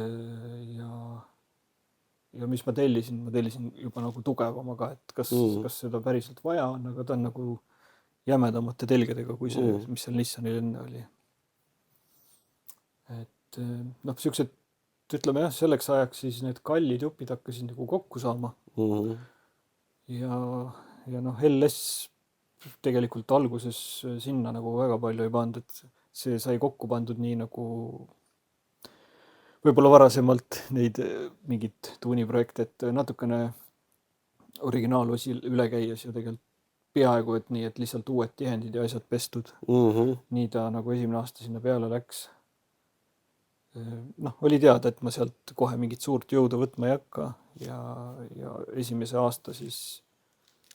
ja mis ma tellisin juba nagu tugevama ka, et kas seda päriselt vaja on, aga ta on nagu jämedamate telgedega kui see, mis seal Nissanil enne oli. Et siuksed, ütleme selleks ajaks siis need kallid jupid hakkasid nagu kokku saama. Ja LS tegelikult alguses sinna nagu väga palju ei pandud, et see sai kokku pandud nii nagu võib-olla varasemalt neid mingid tuuniprojekte, et natukene originaalusi üle käies ja tegelikult peaaegu, et nii, et lihtsalt uued tihendid ja asjad pestud. Nii ta nagu esimene aasta sinna peale läks. Oli teada, et ma sealt kohe mingit suurt jõudu võtma ei hakka ja esimese aasta siis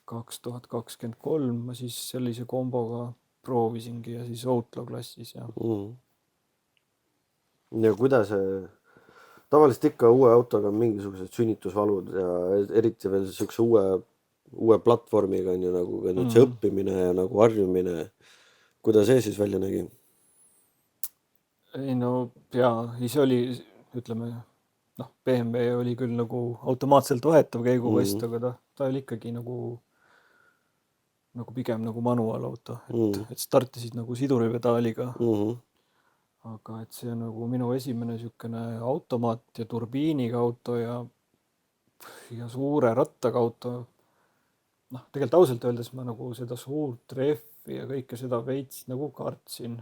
2023 ma siis sellise komboga proovisingi ja siis Outlaw klassis ja. Ja kuidas tavaliselt ikka uue autoga on mingisugused sünnitusvalud ja eriti veel siukse uue platvormiga on ju nagu nüüd see õppimine ja nagu harjumine. Kuidas see siis välja nägi? Ei see oli, ütleme, BMW oli küll nagu automaatselt vahetav käigukast, aga ta oli ikkagi nagu pigem nagu manuaalauto, et startisid nagu siduripedaaliga. Aga et see on nagu minu esimene siukene automaat ja turbiiniga auto ja suure rattaga auto. Tegelikult ausalt öeldes ma nagu seda suurt rehvi ja kõike seda veits nagu kartsin.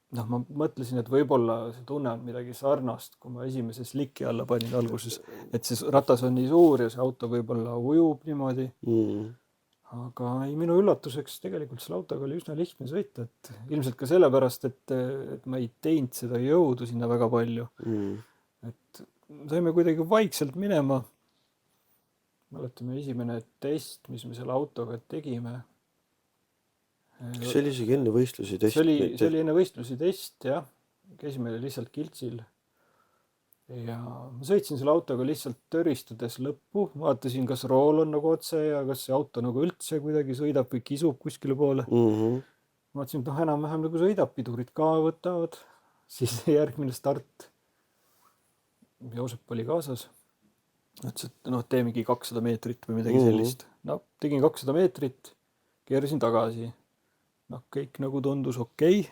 Ma mõtlesin, et võib-olla see tunne on midagi sarnast, kui ma esimese Slicki alla panin alguses, et see ratas on nii suur ja see auto võib-olla ujub niimoodi. Aga minu üllatuseks tegelikult selle autoga oli üsna lihtne sõita, et ilmselt ka sellepärast, et ma ei teinud seda jõudu sinna väga palju. Et saime kuidagi vaikselt minema. Mäletame esimene test, mis me selle autoga tegime. Kas see oli isegi enne võistlusi test? See oli enne võistlusi test, jah. Käisime lihtsalt Kiltsil. Ja ma sõitsin selle autoga lihtsalt tõristudes lõppu. Vaatasin, kas rool on nagu otse ja kas see auto nagu üldse kuidagi sõidab või kisub kuskile poole. Vaatasin, et enam-vähem nagu sõidab, pidurid ka võtavad. Siis järgmine start. Joosep oli kaasas. Ütles, et tee mingi 200 meetrit või midagi sellist. Tegin 200 meetrit, keerasin tagasi. Kõik nagu tundus okei.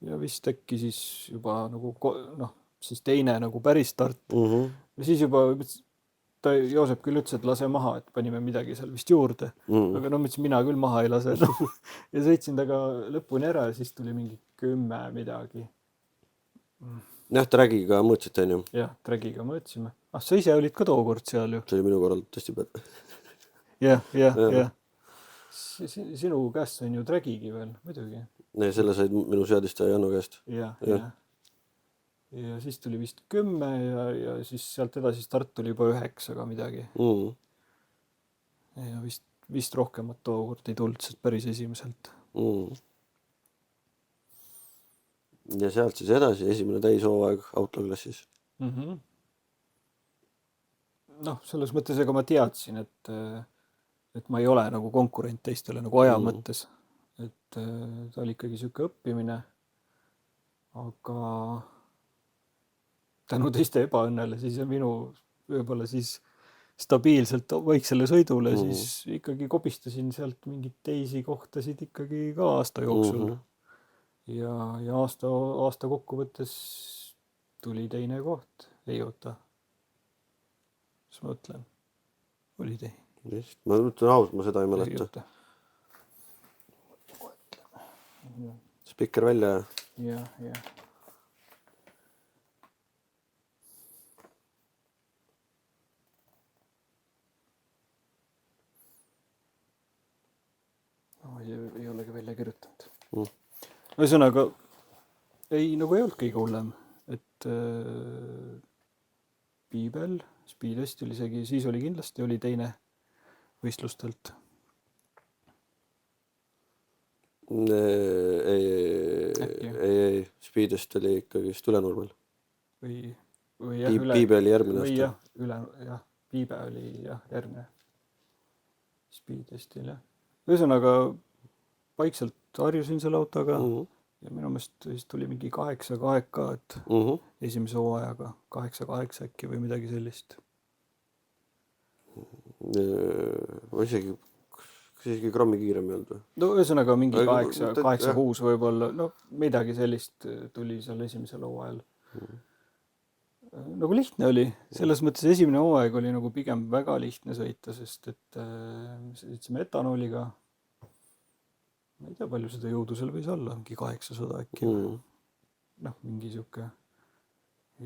Ja vist äkki siis juba nagu, siis teine nagu päris start. Ja siis juba Joosep küll ütles, et lase maha, et panime midagi seal vist juurde. Aga mõtlesin, mina küll maha ei lase. Ja sõitsin taga lõpuni ära ja siis tuli mingi 10 midagi. Jah, tragiga mõõtsite, on ju? Jah, tragiga mõõtsime. Sa ise olid ka tookord seal ju. See oli minu korral tõesti peal. Jah. Sinu käest sain ju tragigi veel, muidugi. Nee, selle said minu seadistaja Janno käest. Ja siis tuli vist 10 ja siis sealt edasi start tuli juba 9 midagi. Ja vist rohkemat tookord ei tulnud, sest päris esimeselt. Ja sealt siis edasi esimene täishooaeg Outlaw klassis. noh, selles mõttes, ega ma teadsin, et ma ei ole nagu konkurent teistele nagu aja mõttes. Et ta oli ikkagi sihuke õppimine, aga tänu teiste ebaõnnele siis ja minu võib-olla siis stabiilselt vaiksele sõidule, siis ikkagi kobistasin sealt mingeid teisi kohtasid ikkagi ka aasta jooksul. Ja aasta kokkuvõttes tuli teine koht. Ei oota. Mis ma mõtlen? Oli teine. Just. Ma ütlen aus, ma seda ei mäleta. Spikker välja. Jah. Ei olegi välja kirjutanud. Ühesõnaga, ei olnud kõige hullem, et Piibel, Speedest oli isegi, siis oli kindlasti teine võistlustelt. Ei, Speedest oli ikkagi Ülenurmel. Või jah, Piibe oli järgmine aasta. Piibe oli järgmine. Speedestil, jah. Ühesõnaga, vaikselt harjusin selle autoga ja minu meelest vist tuli mingi 8-8 ka, et esimese hooajaga 8-8 äkki või midagi sellist. Ma isegi grammi kiirem ei olnud või? No ühesõnaga mingi 8-6 võib-olla, no midagi sellist tuli seal esimesel hooajal. Nagu lihtne oli, selles mõttes esimene hooaeg oli nagu pigem väga lihtne sõita, sest et sõitsime etanooliga. Ma ei tea, palju seda jõudu seal võis olla, mingi 800 äkki. Noh, mingi sihuke.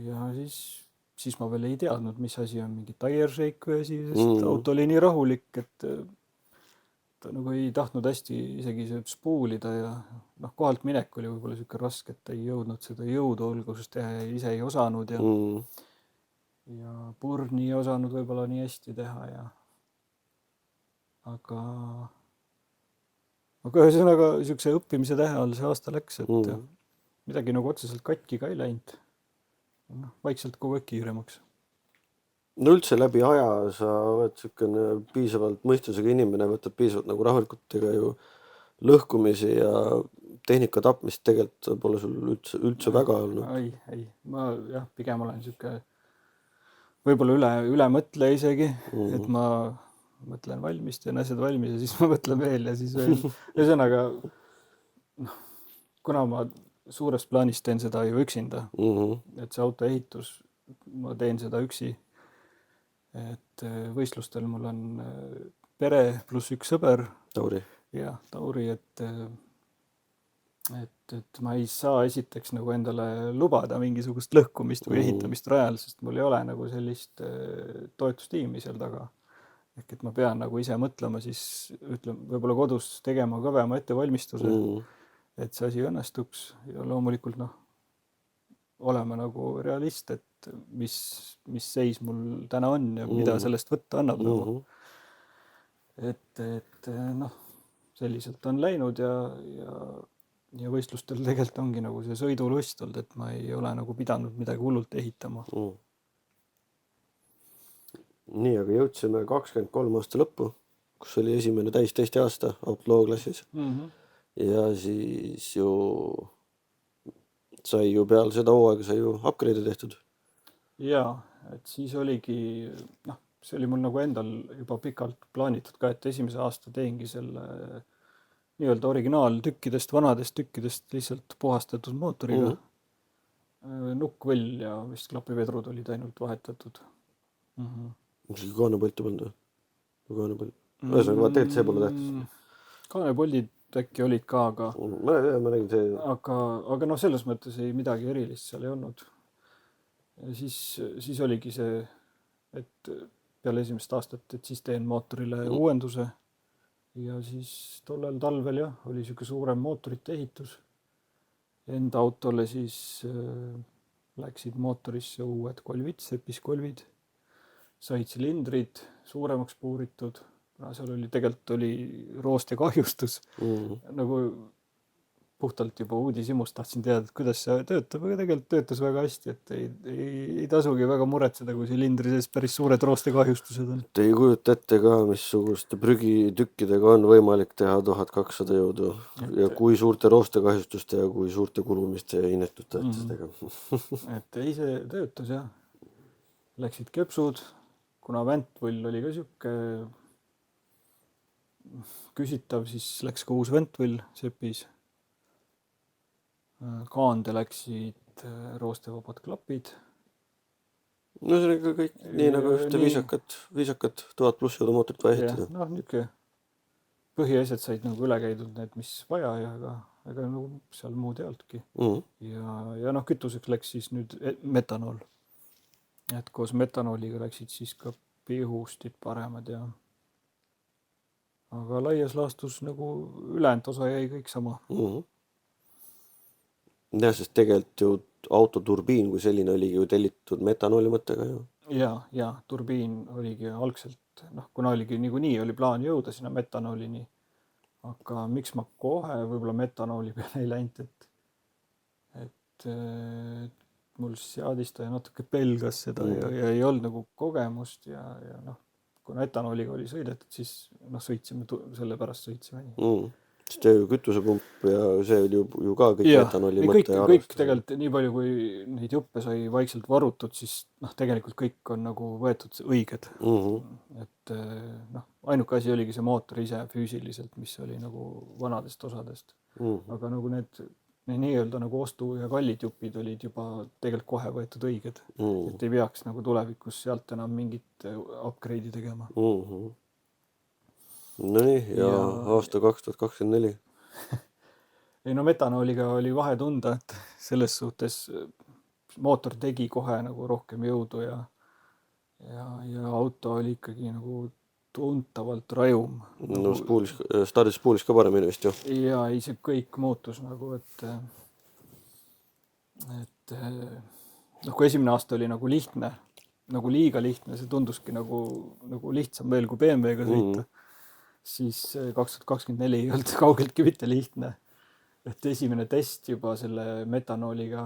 Ja siis ma veel ei teadnud, mis asi on mingi tire shake või asi, sest auto oli nii rahulik, et ta nagu ei tahtnud hästi isegi spuulida ja kohalt minek oli võib-olla sihuke raske, et ei jõudnud seda jõudu algusest teha ja ise ei osanud ja purni ei osanud võib-olla nii hästi teha ja aga ühesõnaga siukse õppimise tähe all see aasta läks, et midagi nagu otseselt katki ka ei läinud. Vaikselt kogu aeg kiiremaks. No üldse läbi aja sa oled siukene piisavalt mõistusega inimene, võtab piisavalt nagu rahulikult ega ju lõhkumisi ja tehnika tapmist tegelikult pole sul üldse väga olnud. Ei. Ma pigem olen siuke võib-olla üle mõtle isegi, et ma mõtlen valmis, teen asjad valmis ja siis ma mõtlen veel ja siis veel. Ühesõnaga, kuna ma suures plaanis teen seda ju üksinda, et see auto ehitus, ma teen seda üksi. Et võistlustel mul on pere pluss üks sõber. Tauri. Jah, Tauri, et ma ei saa esiteks nagu endale lubada mingisugust lõhkumist või ehitamist rajal, sest mul ei ole nagu sellist toetustiimi seal taga. Ehk et ma pean nagu ise mõtlema siis, võib-olla kodus tegema kõvema ettevalmistuse, et see asi õnnestuks ja loomulikult olema nagu realist, et mis seis mul täna on ja mida sellest võtta annab nagu. Et selliselt on läinud ja võistlustel tegelikult ongi nagu see sõidulust olnud, et ma ei ole nagu pidanud midagi hullult ehitama. Nii, aga jõudsime 23 aasta lõppu, kus oli esimene täistesti aasta Outlaw klassis. Ja siis ju sai ju peale seda hooaega sai ju upgrade'e tehtud. Jaa, et siis oligi, see oli mul nagu endal juba pikalt plaanitud ka, et esimese aasta teengi selle nii-öelda originaaltükkidest, vanadest tükkidest lihtsalt puhastatud mootoriga. Nukkvõll ja vist klapivedrud olid ainult vahetatud. Mis kaanepolti polnud või? Ühesõnaga, tegelikult see pole tähtis. Kaanepoldid äkki olid ka, aga ma nägin see. Aga selles mõttes ei midagi erilist seal ei olnud. Ja siis oligi see, et peale esimest aastat, et siis teen mootorile uuenduse ja siis tollel talvel oli siuke suurem mootorite ehitus. Enda autole siis läksid mootorisse uued kolvid, sepiskolvid, sai tsilindrid suuremaks puuritud. Seal tegelikult oli rooste kahjustus. Nagu puhtalt juba uudishimust tahtsin teada, et kuidas see töötab, aga tegelikult töötas väga hästi, et ei tasugi väga muretseda, kui silindri sees päris suured roostekahjustused on. Et ei kujuta ette ka, missuguste prügitükkidega on võimalik teha 1200 jõudu ja kui suurte roostekahjustuste ja kui suurte kulumiste ja inetute jätistega. Et ei, see töötas jah. Läksid köpsud, kuna ventvull oli ka sihuke küsitav, siis läks ka uus ventvull sepis. Kaande läksid roostevabad klapid. No see oli ka kõik nii nagu ühte viisakat 1000+ jõudu mootorit vaja ehitada. Noh, niisugune põhiasjad said nagu üle käidud need, mis vaja ja ega nagu seal muud ei olnudki. Ja noh, kütuseks läks siis nüüd metanool. Et koos metanooliga läksid siis ka pihustid paremad ja aga laias laastus nagu ülejäänud osa jäi kõik sama. Jah, sest tegelikult ju autoturbiin kui selline oligi ju tellitud metanooli mõttega ju. Ja turbiin oligi algselt, noh, kuna oligi niikuinii oli plaan jõuda sinna metanoolini, aga miks ma kohe võib-olla metanooli peale ei läinud, et mul seadistaja natuke pelgas seda ja ei olnud nagu kogemust ja noh, kuna etanooliga oli sõidetud, siis noh, sellepärast sõitsime nii. Sest ju kütusepump ja see oli ju ka kõik metanooli mõte ja kõik tegelikult nii palju, kui neid juppe sai vaikselt varutud, siis noh, tegelikult kõik on nagu võetud õiged. Et noh, ainuke asi oligi see mootor ise füüsiliselt, mis oli nagu vanadest osadest. Aga nagu need nii-öelda nagu ostu ja kallid jupid olid juba tegelikult kohe võetud õiged. Et ei peaks nagu tulevikus sealt enam mingit upgrade'i tegema. Nonii, ja aasta 2024. Ei no metanooliga oli vahe tunda, et selles suhtes mootor tegi kohe nagu rohkem jõudu ja auto oli ikkagi nagu tuntavalt rajum. No stardis spuulis ka paremini vist ju. Ja ei, see kõik muutus nagu, et noh, kui esimene aasta oli nagu lihtne, nagu liiga lihtne, see tunduski nagu lihtsam veel kui BMW-ga sõita. Siis 2024 ei olnud kaugeltki mitte lihtne. Et esimene test juba selle metanooliga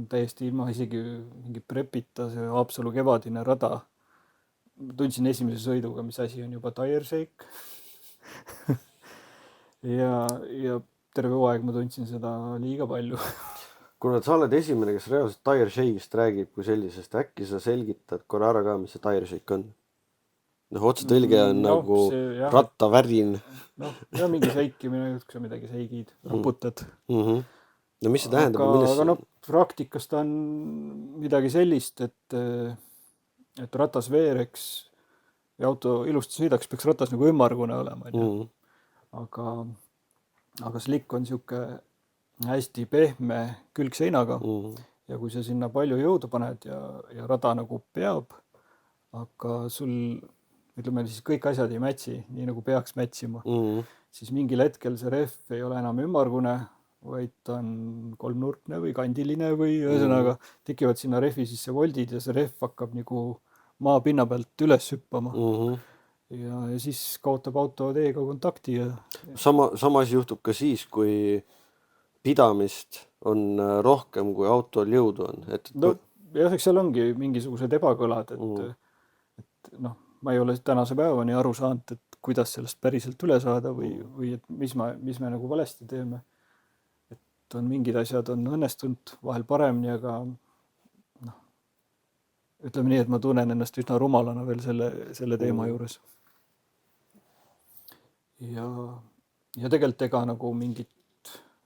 täiesti ilma isegi mingi prepita, see Haapsalu kevadine rada. Tundsin esimese sõiduga, mis asi on juba tire shake. ja terve hooaeg ma tundsin seda liiga palju. Kuna sa oled esimene, kes reaalselt tire shake'ist räägib kui sellisest, äkki sa selgitad korra ära ka, mis see tire shake on? Noh, otsetõlge on nagu rattavärin. Noh, ja mingi seikimine, kui sa midagi seigid, raputad. No mis see tähendab? Aga noh, praktikas ta on midagi sellist, et ratas veereks ja auto ilusti sõidaks, peaks ratas nagu ümmargune olema. Aga slick on siuke hästi pehme külgseinaga ja kui sa sinna palju jõudu paned ja rada nagu peab, aga sul ütleme siis kõik asjad ei mätsi, nii nagu peaks mätsima, siis mingil hetkel see rehv ei ole enam ümmargune, vaid ta on kolmnurkne või kandiline või ühesõnaga tekivad sinna rehvi sisse voldid ja see rehv hakkab nagu maapinna pealt üles hüppama. Ja siis kaotab auto teega kontakti. Sama asi juhtub ka siis, kui pidamist on rohkem, kui autol jõudu on. No, eks seal ongi mingisugused ebakõlad, et noh, ma ei ole tänase päevani aru saanud, et kuidas sellest päriselt üle saada või et mis me nagu valesti teeme. Et on mingid asjad on õnnestunud vahel paremini, aga noh, ütleme nii, et ma tunnen ennast üsna rumalana veel selle teema juures. Ja tegelikult ega nagu mingit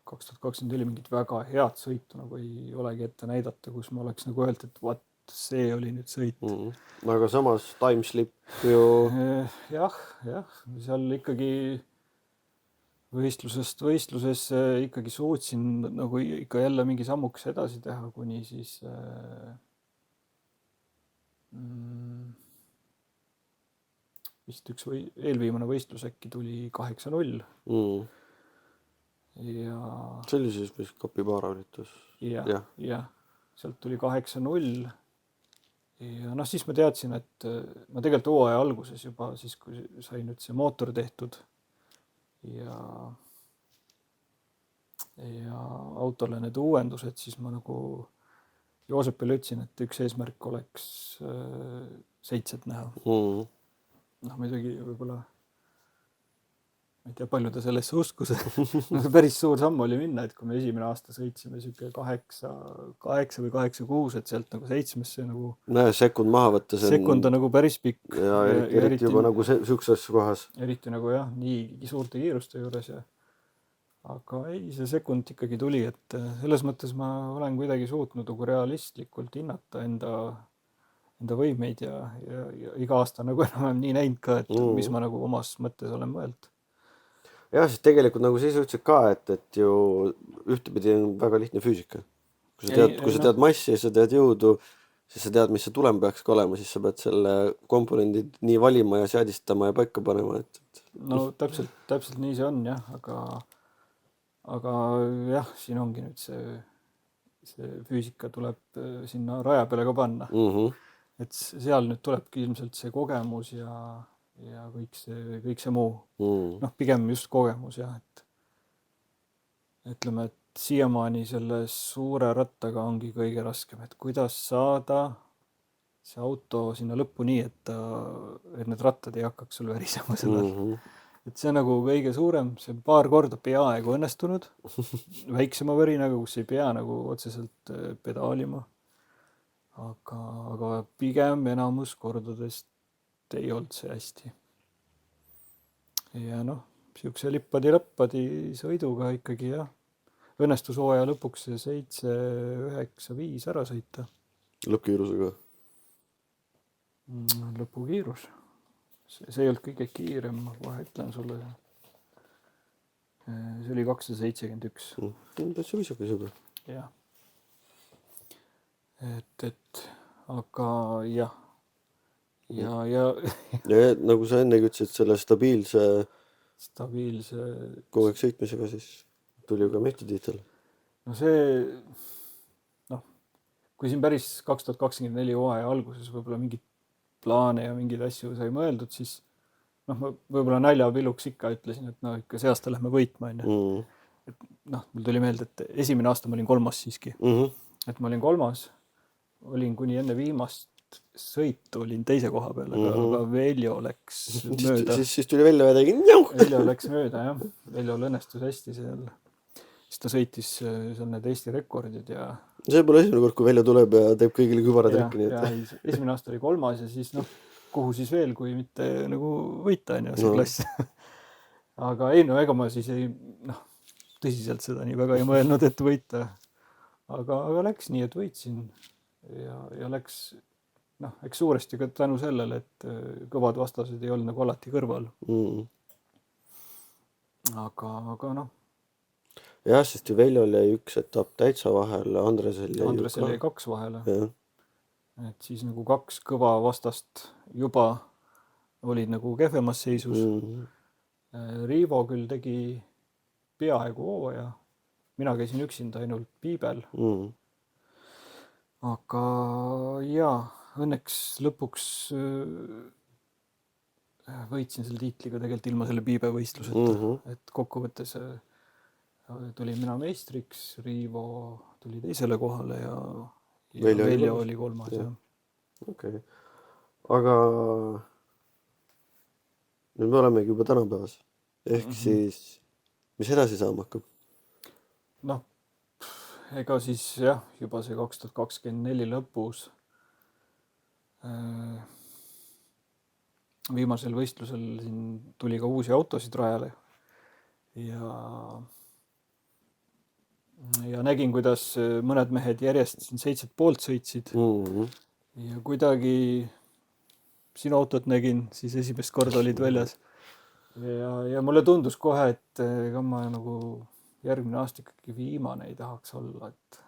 2024 mingit väga head sõitu nagu ei olegi ette näidata, kus ma oleks nagu öelnud, et see oli nüüd sõit. Aga samas timeslip ju... Jah, seal ikkagi võistluses ikkagi suutsin nagu ikka jälle mingi sammuks edasi teha, kuni siis vist üks eelviimane võistlus äkki tuli 8-0. Ja... See oli siis vist Kapibaara üritus. Ja, sealt tuli 8-0. Ja noh, siis ma teadsin, et ma tegelikult hooaja alguses juba siis, kui sai nüüd see mootor tehtud ja ja autole need uuendused, siis ma nagu Joosepile ütlesin, et üks eesmärk oleks 7 näha. Noh, muidugi võib-olla ma ei tea, palju ta sellesse uskus. Päris suur samm oli minna, et kui me esimene aasta sõitsime siuke 8 või 8-6, et sealt nagu 7-sse nagu sekund maha võtta, sekund on nagu päris pikk. ja eriti juba nagu siukses kohas. Eriti nagu jah, nii suurte kiiruste juures ja aga ei, see sekund ikkagi tuli, et selles mõttes ma olen kuidagi suutnud nagu realistlikult hinnata enda võimeid ja iga aasta nagu enam nii näinud ka, et mis ma nagu omas mõttes olen mõelnud. Jah, siis tegelikult nagu sa ise ütlesid ka, et ju ühtepidi on väga lihtne füüsika. Kui sa tead massi ja sa tead jõudu, siis sa tead, mis see tulem peaks ka olema, siis sa pead selle komponendid nii valima ja seadistama ja paika panema. No täpselt nii see on jah, aga jah, siin ongi nüüd see füüsika tuleb sinna raja peale ka panna. Et seal nüüd tulebki ilmselt see kogemus ja kõik see muu. Noh, pigem just kogemus jah, et ütleme, et siiamaani selle suure rattaga ongi kõige raskem, et kuidas saada see auto sinna lõppu nii, et need rattad ei hakkaks sul värisema sellel. Et see on nagu kõige suurem, see paar korda peaaegu õnnestunud, väiksema värinaga, kus ei pea nagu otseselt pedaalima. Aga pigem enamus kordadest ei olnud see hästi. Ja noh, siukse lippadi-läppadi sõiduga ikkagi jah, õnnestus hooaja lõpuks see 7-9-5 ära sõita. Lõppkiirusega? Lõpukiirus. See ei olnud kõige kiirem, ma kohe ütlen sulle. See oli 271. Täitsa viisakas juba. Jah. Et aga jah. Ja nagu sa ennegi ütlesid, selle stabiilse kogu aeg sõitmisega siis tuli ju ka mehtitiitel. No see, kui siin päris 2024 hooaja alguses võib-olla mingid plaane ja mingeid asju sai mõeldud, siis ma võib-olla naljapiluks ikka ütlesin, et ikka see aasta lähme võitma. Et mul tuli meelde, et esimene aasta ma olin 3. siiski. Et ma olin 3, olin kuni enne viimast sõitu, olin 2. koha peal, aga Veljo läks mööda. Siis tuli Veljo ja tegi Veljo läks mööda, jah. Veljol õnnestus hästi seal. Siis ta sõitis seal need Eesti rekordid ja see pole esimene kord, kui Veljo tuleb ja teeb kõigile kübarad rikki. Esimene aasta oli 3 ja siis kuhu siis veel, kui mitte nagu võita on ju see klass. Aga ei, ega ma siis ei tõsiselt seda nii väga ei mõelnud, et võita. Aga läks nii, et võitsin ja läks eks suuresti ka tänu sellele, et kõvad vastased ei olnud nagu alati kõrval. Aga jah, sest ju Veljol jäi üks etapp täitsa vahele, Andresel jäi 2 vahele. Et siis nagu 2 kõva vastast juba olid nagu kehvemas seisus. Riivo küll tegi peaaegu hooaja. Mina käisin üksinda ainult Piibel. Aga jaa, õnneks lõpuks võitsin selle tiitliga tegelikult ilma selle Piibe võistluseta. Et kokkuvõttes tuli mina meistriks, Riivo tuli 2. kohale ja Veljo oli 3. Okay. Aga nüüd me olemegi juba tänapäevas. Ehk siis, mis edasi saama hakkab? Ega siis jah, juba see 2024 lõpus viimasel võistlusel siin tuli ka uusi autosid rajale ja nägin, kuidas mõned mehed järjest siin 7 poolt sõitsid ja kuidagi sinu autot nägin, siis esimest korda olid väljas ja mulle tundus kohe, et ega ma nagu järgmine aasta ikkagi viimane ei tahaks olla, et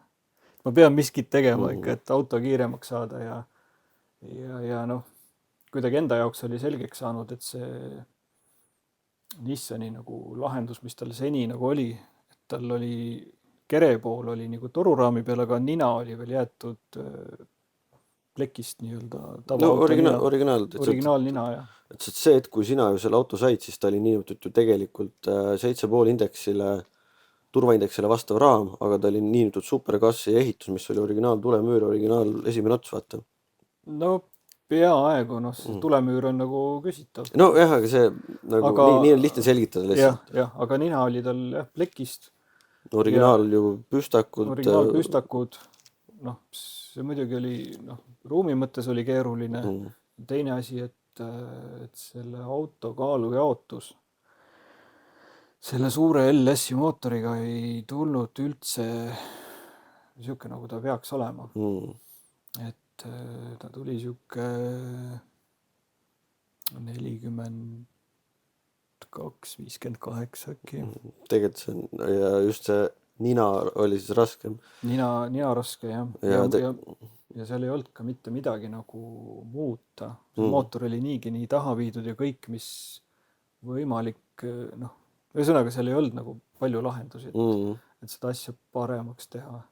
ma pean miskit tegema ikka, et auto kiiremaks saada ja kuidagi enda jaoks oli selgeks saanud, et see Nissani nagu lahendus, mis tal seni nagu oli, et tal oli kerepool oli nagu toruraami peal, aga nina oli veel jäetud plekist nii-öelda originaalnina, jah. Et see, et kui sina ju selle auto said, siis ta oli niimoodi ju tegelikult 7,5 indeksile turvaindeksile vastav raam, aga ta oli niinimetatud superkassi ehitus, mis oli originaal tulemüür, originaal esimene ots, vaata. No peaaegu, noh, see tulemüür on nagu küsitav. No jah, aga see nagu Aga nii on lihtne selgitada lihtsalt. jah, aga nina oli tal jah plekist, Originaal ju püstakud. originaalpüstakud, noh, see muidugi oli, noh, ruumi mõttes oli keeruline. Teine asi, et selle auto kaalujaotus selle suure LS-i mootoriga ei tulnud üldse sihuke, nagu ta peaks olema. Et ta tuli sihuke 42-58 äkki. Tegelikult see on, ja just see nina oli siis raskem. Nina raske, jah. Ja seal ei olnud ka mitte midagi nagu muuta. Mootor oli niigi nii taha viidud ja kõik, mis võimalik, noh, ühesõnaga seal ei olnud nagu palju lahendusi, et seda asja paremaks teha.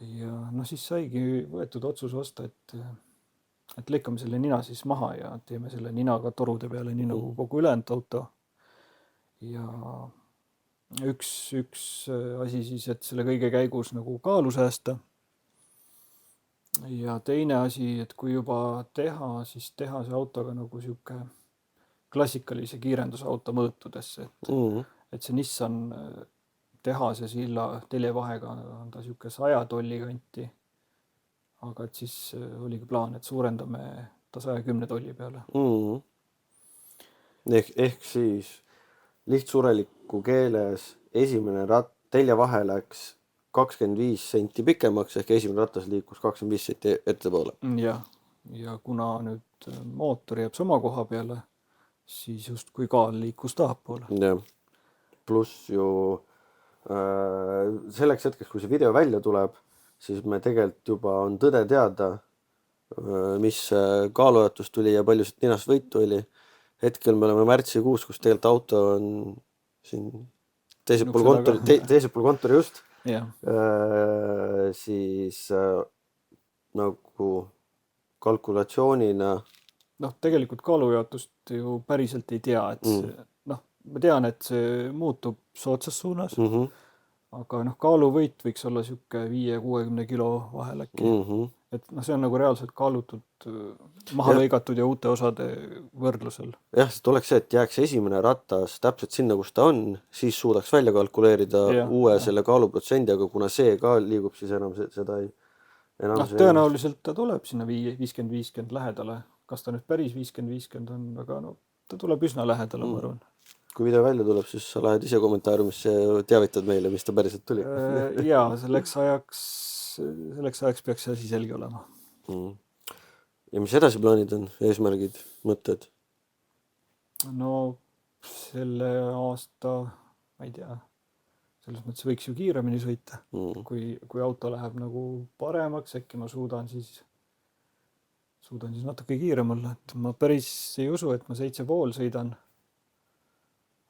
Ja noh, siis saigi võetud otsus osta, et lõikame selle nina siis maha ja teeme selle ninaga torude peale, nii nagu kogu ülejäänud auto. Ja üks asi siis, et selle kõige käigus nagu kaalu säästa. Ja teine asi, et kui juba teha, siis teha see autoga nagu sihuke klassikalise kiirendusauto mõõtudesse, et see Nissan tehase silla teljevahega on ta sihuke 100 tolli kanti. Aga et siis oligi plaan, et suurendame ta 110 tolli peale. Ehk siis lihtsureliku keeles esimene teljevahe läks 25 senti pikemaks, ehk esimene ratas liikus 25 senti ettepoole. Ja kuna nüüd mootor jääb sama koha peale, siis just kui kaal liikus tahapoole. Ja. Pluss ju selleks hetkeks, kui see video välja tuleb, siis me tegelikult juba on tõde teada, mis kaalujatus tuli ja palju siit ninast võitu oli. Hetkel me oleme märtsikuus, kus tegelikult auto on siin teisel pool kontori just. Siis nagu kalkulatsioonina. Noh, tegelikult kaalujaotust ju päriselt ei tea, et noh, ma tean, et see muutub soodsas suunas, aga noh, kaaluvõit võiks olla sihuke 5-60 kilo vahel äkki. Et noh, see on nagu reaalselt kaalutud, maha lõigatud ja uute osade võrdlusel. Jah, see oleks see, et jääks esimene ratas täpselt sinna, kus ta on, siis suudaks välja kalkuleerida uue selle kaaluprotsendi, aga kuna see ka liigub, siis enam seda ei. Tõenäoliselt ta tuleb sinna 50-50 lähedale. Kas ta nüüd päris 50-50 on, aga no ta tuleb üsna lähedale, ma arvan. Kui video välja tuleb, siis sa lähed ise kommentaariumisse ja teavitad meile, mis ta päriselt tuli. Jaa, selleks ajaks peaks see asi selge olema. Ja mis edasi plaanid on, eesmärgid, mõtted? No selle aasta, ma ei tea, selles mõttes võiks ju kiiremini sõita. Kui auto läheb nagu paremaks, äkki ma suudan siis natuke kiirem olla. Et ma päris ei usu, et ma 7,5 sõidan.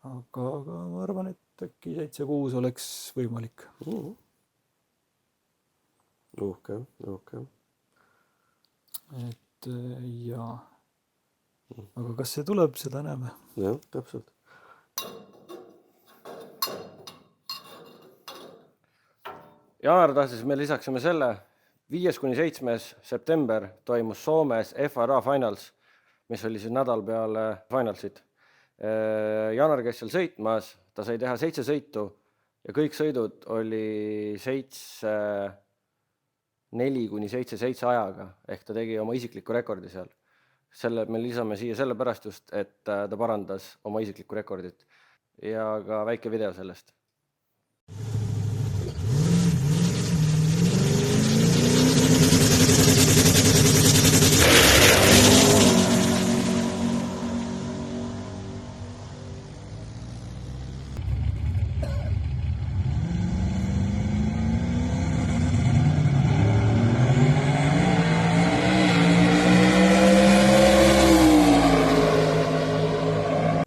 Aga ma arvan, et äkki 7,6 oleks võimalik. Okay. Et jaa. Aga kas see tuleb, seda näeme? Jah, täpselt. Jaanar tahtis, me lisaksime selle 5-7. september toimus Soomes FRA Finals, mis oli siis nädal peale Finalsit. Jaanar käis seal sõitmas, ta sai teha 7 sõitu ja kõik sõidud oli 4-7 ajaga, ehk ta tegi oma isikliku rekordi seal. Selle me lisame siia sellepärast just, et ta parandas oma isiklikku rekordit ja ka väike video sellest.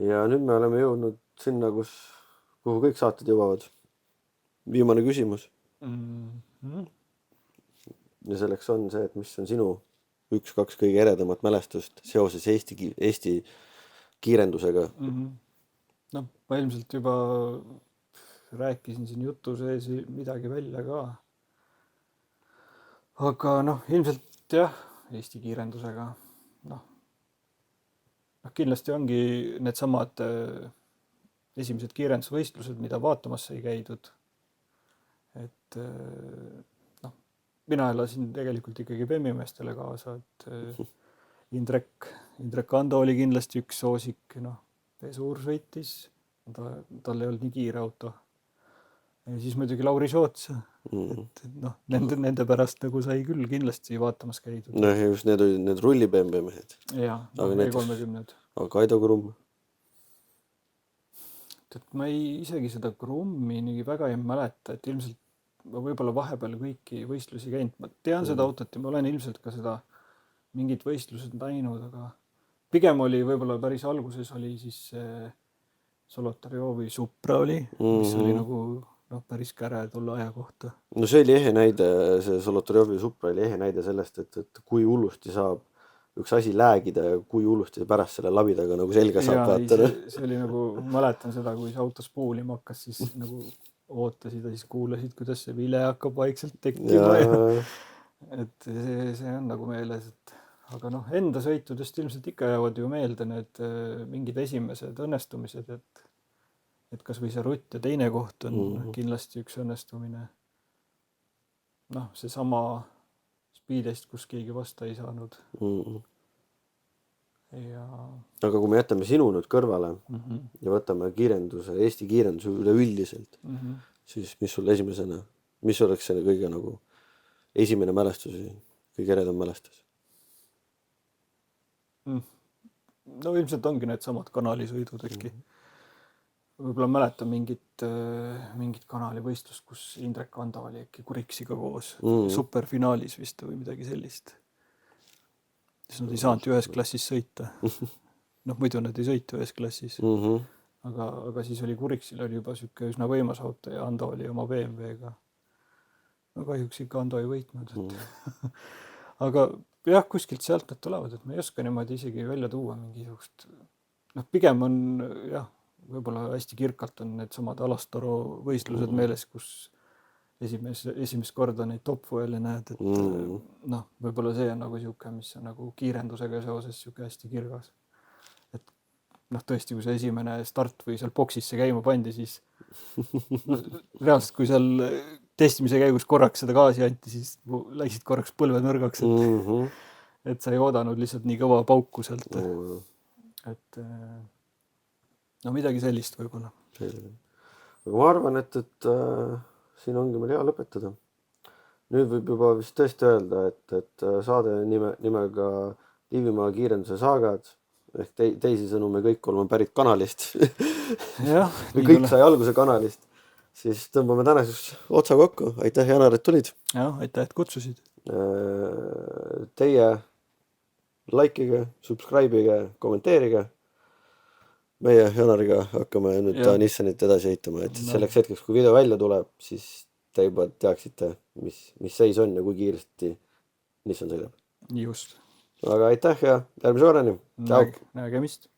Ja nüüd me oleme jõudnud sinna, kuhu kõik saated jõuavad. Viimane küsimus. Ja selleks on see, et mis on sinu 1-2 kõige eredamat mälestust seoses Eesti kiirendusega? No, ma ilmselt juba rääkisin siin jutu sees midagi välja ka. Aga noh, ilmselt jah, Eesti kiirendusega, noh, kindlasti ongi needsamad esimesed kiirendusvõistlused, mida vaatamas sai käidud. Et noh, mina elasin tegelikult ikkagi bemmimeestele kaasa, et Indrek Ando oli kindlasti üks soosik, noh, Suur sõitis, tal ei olnud nii kiire auto. Ja siis muidugi Lauri Soots, et noh, nende pärast nagu sai küll kindlasti vaatamas käidud. Noh, just need olid need rullibembe mehed. Jaa, Aga näiteks- E30. Aga Kaido Krumm? Et ma isegi seda Krummi nii väga ei mäleta, et ilmselt ma võib-olla vahepeal kõiki võistlusi käinud. Ma tean seda autot ja ma olen ilmselt ka seda mingid võistlused näinud, aga pigem oli võib-olla päris alguses oli siis Solotarjovi Supra oli, mis oli nagu päris käre tolle aja kohta. No see oli ehe näide, see Solotarjovi Supra oli ehe näide sellest, et kui hullusti saab üks asi läägida ja kui hullusti pärast selle labidaga nagu selga saab vaata. See oli nagu, mäletan seda, kui see autos puulima hakkas, siis nagu ootasid ja siis kuulasid, kuidas see vile hakkab vaikselt tekkima. Et see on nagu meeles, et aga noh, enda sõitudest ilmselt ikka jäävad ju meelde need mingid esimesed õnnestumised, et kas või see rutt ja teine koht on kindlasti üks õnnestumine. Noh, see sama Speedest, kus keegi vasta ei saanud. Ja... Aga kui me jätame sinu nüüd kõrvale ja võtame kiirenduse, Eesti kiirenduse üleüldiselt, siis mis sul esimesena, mis oleks see kõige nagu esimene mälestus, kõige eredam mälestus? No ilmselt ongi need samad kanalisõidud äkki. Võib-olla mäletan mingit kanalivõistlust, kus Indrek Ando oli äkki Kuriksiga koos superfinaalis vist või midagi sellist. Siis nad ei saanud ühes klassis sõita. Noh, muidu nad ei sõita ühes klassis. Aga siis oli Kuriksil oli juba süke üsna võimas auto ja Ando oli oma BMW-ga. No kahjuks ikka Ando ei võitnud. Aga jah, kuskilt sealt nad tulevad, et ma ei oska niimoodi isegi välja tuua mingisugust. Noh, pigem on jah, võib-olla hästi kirkalt on need samad Alastaro võistlused meeles, kus esimest korda neid top-fueli näed, et noh, võib-olla see on nagu siuke, mis on nagu kiirendusega seoses siuke hästi kirgas. Et noh, tõesti, kui see esimene start või seal boksisse käima pandi, siis reaalselt, kui seal testimise käigus korraks seda gaasi anti, siis läksid korraks põlved nõrgaks, et sa ei oodanud lihtsalt nii kõva pauku sealt. Et no midagi sellist võib-olla. Aga ma arvan, et siin ongi meil hea lõpetada. Nüüd võib juba vist tõesti öelda, et saade nimega Liivimaa kiirenduse saagad, ehk teisi sõnu me kõik oleme pärit kanalist. Kõik sai alguse kanalist. Siis tõmbame tänaseks otsa kokku. Aitäh, Janar, et tulid. Jah, aitäh, et kutsusid. Teie likeige, subscribe'ige, kommenteerige. Meie Janariga hakkame nüüd Nissanit edasi ehitama, et selleks hetkeks, kui video välja tuleb, siis te juba teaksite, mis seis on ja kui kiiresti Nissan sõidab. Just. Aga aitäh ja järgmise korrani. Nägemist.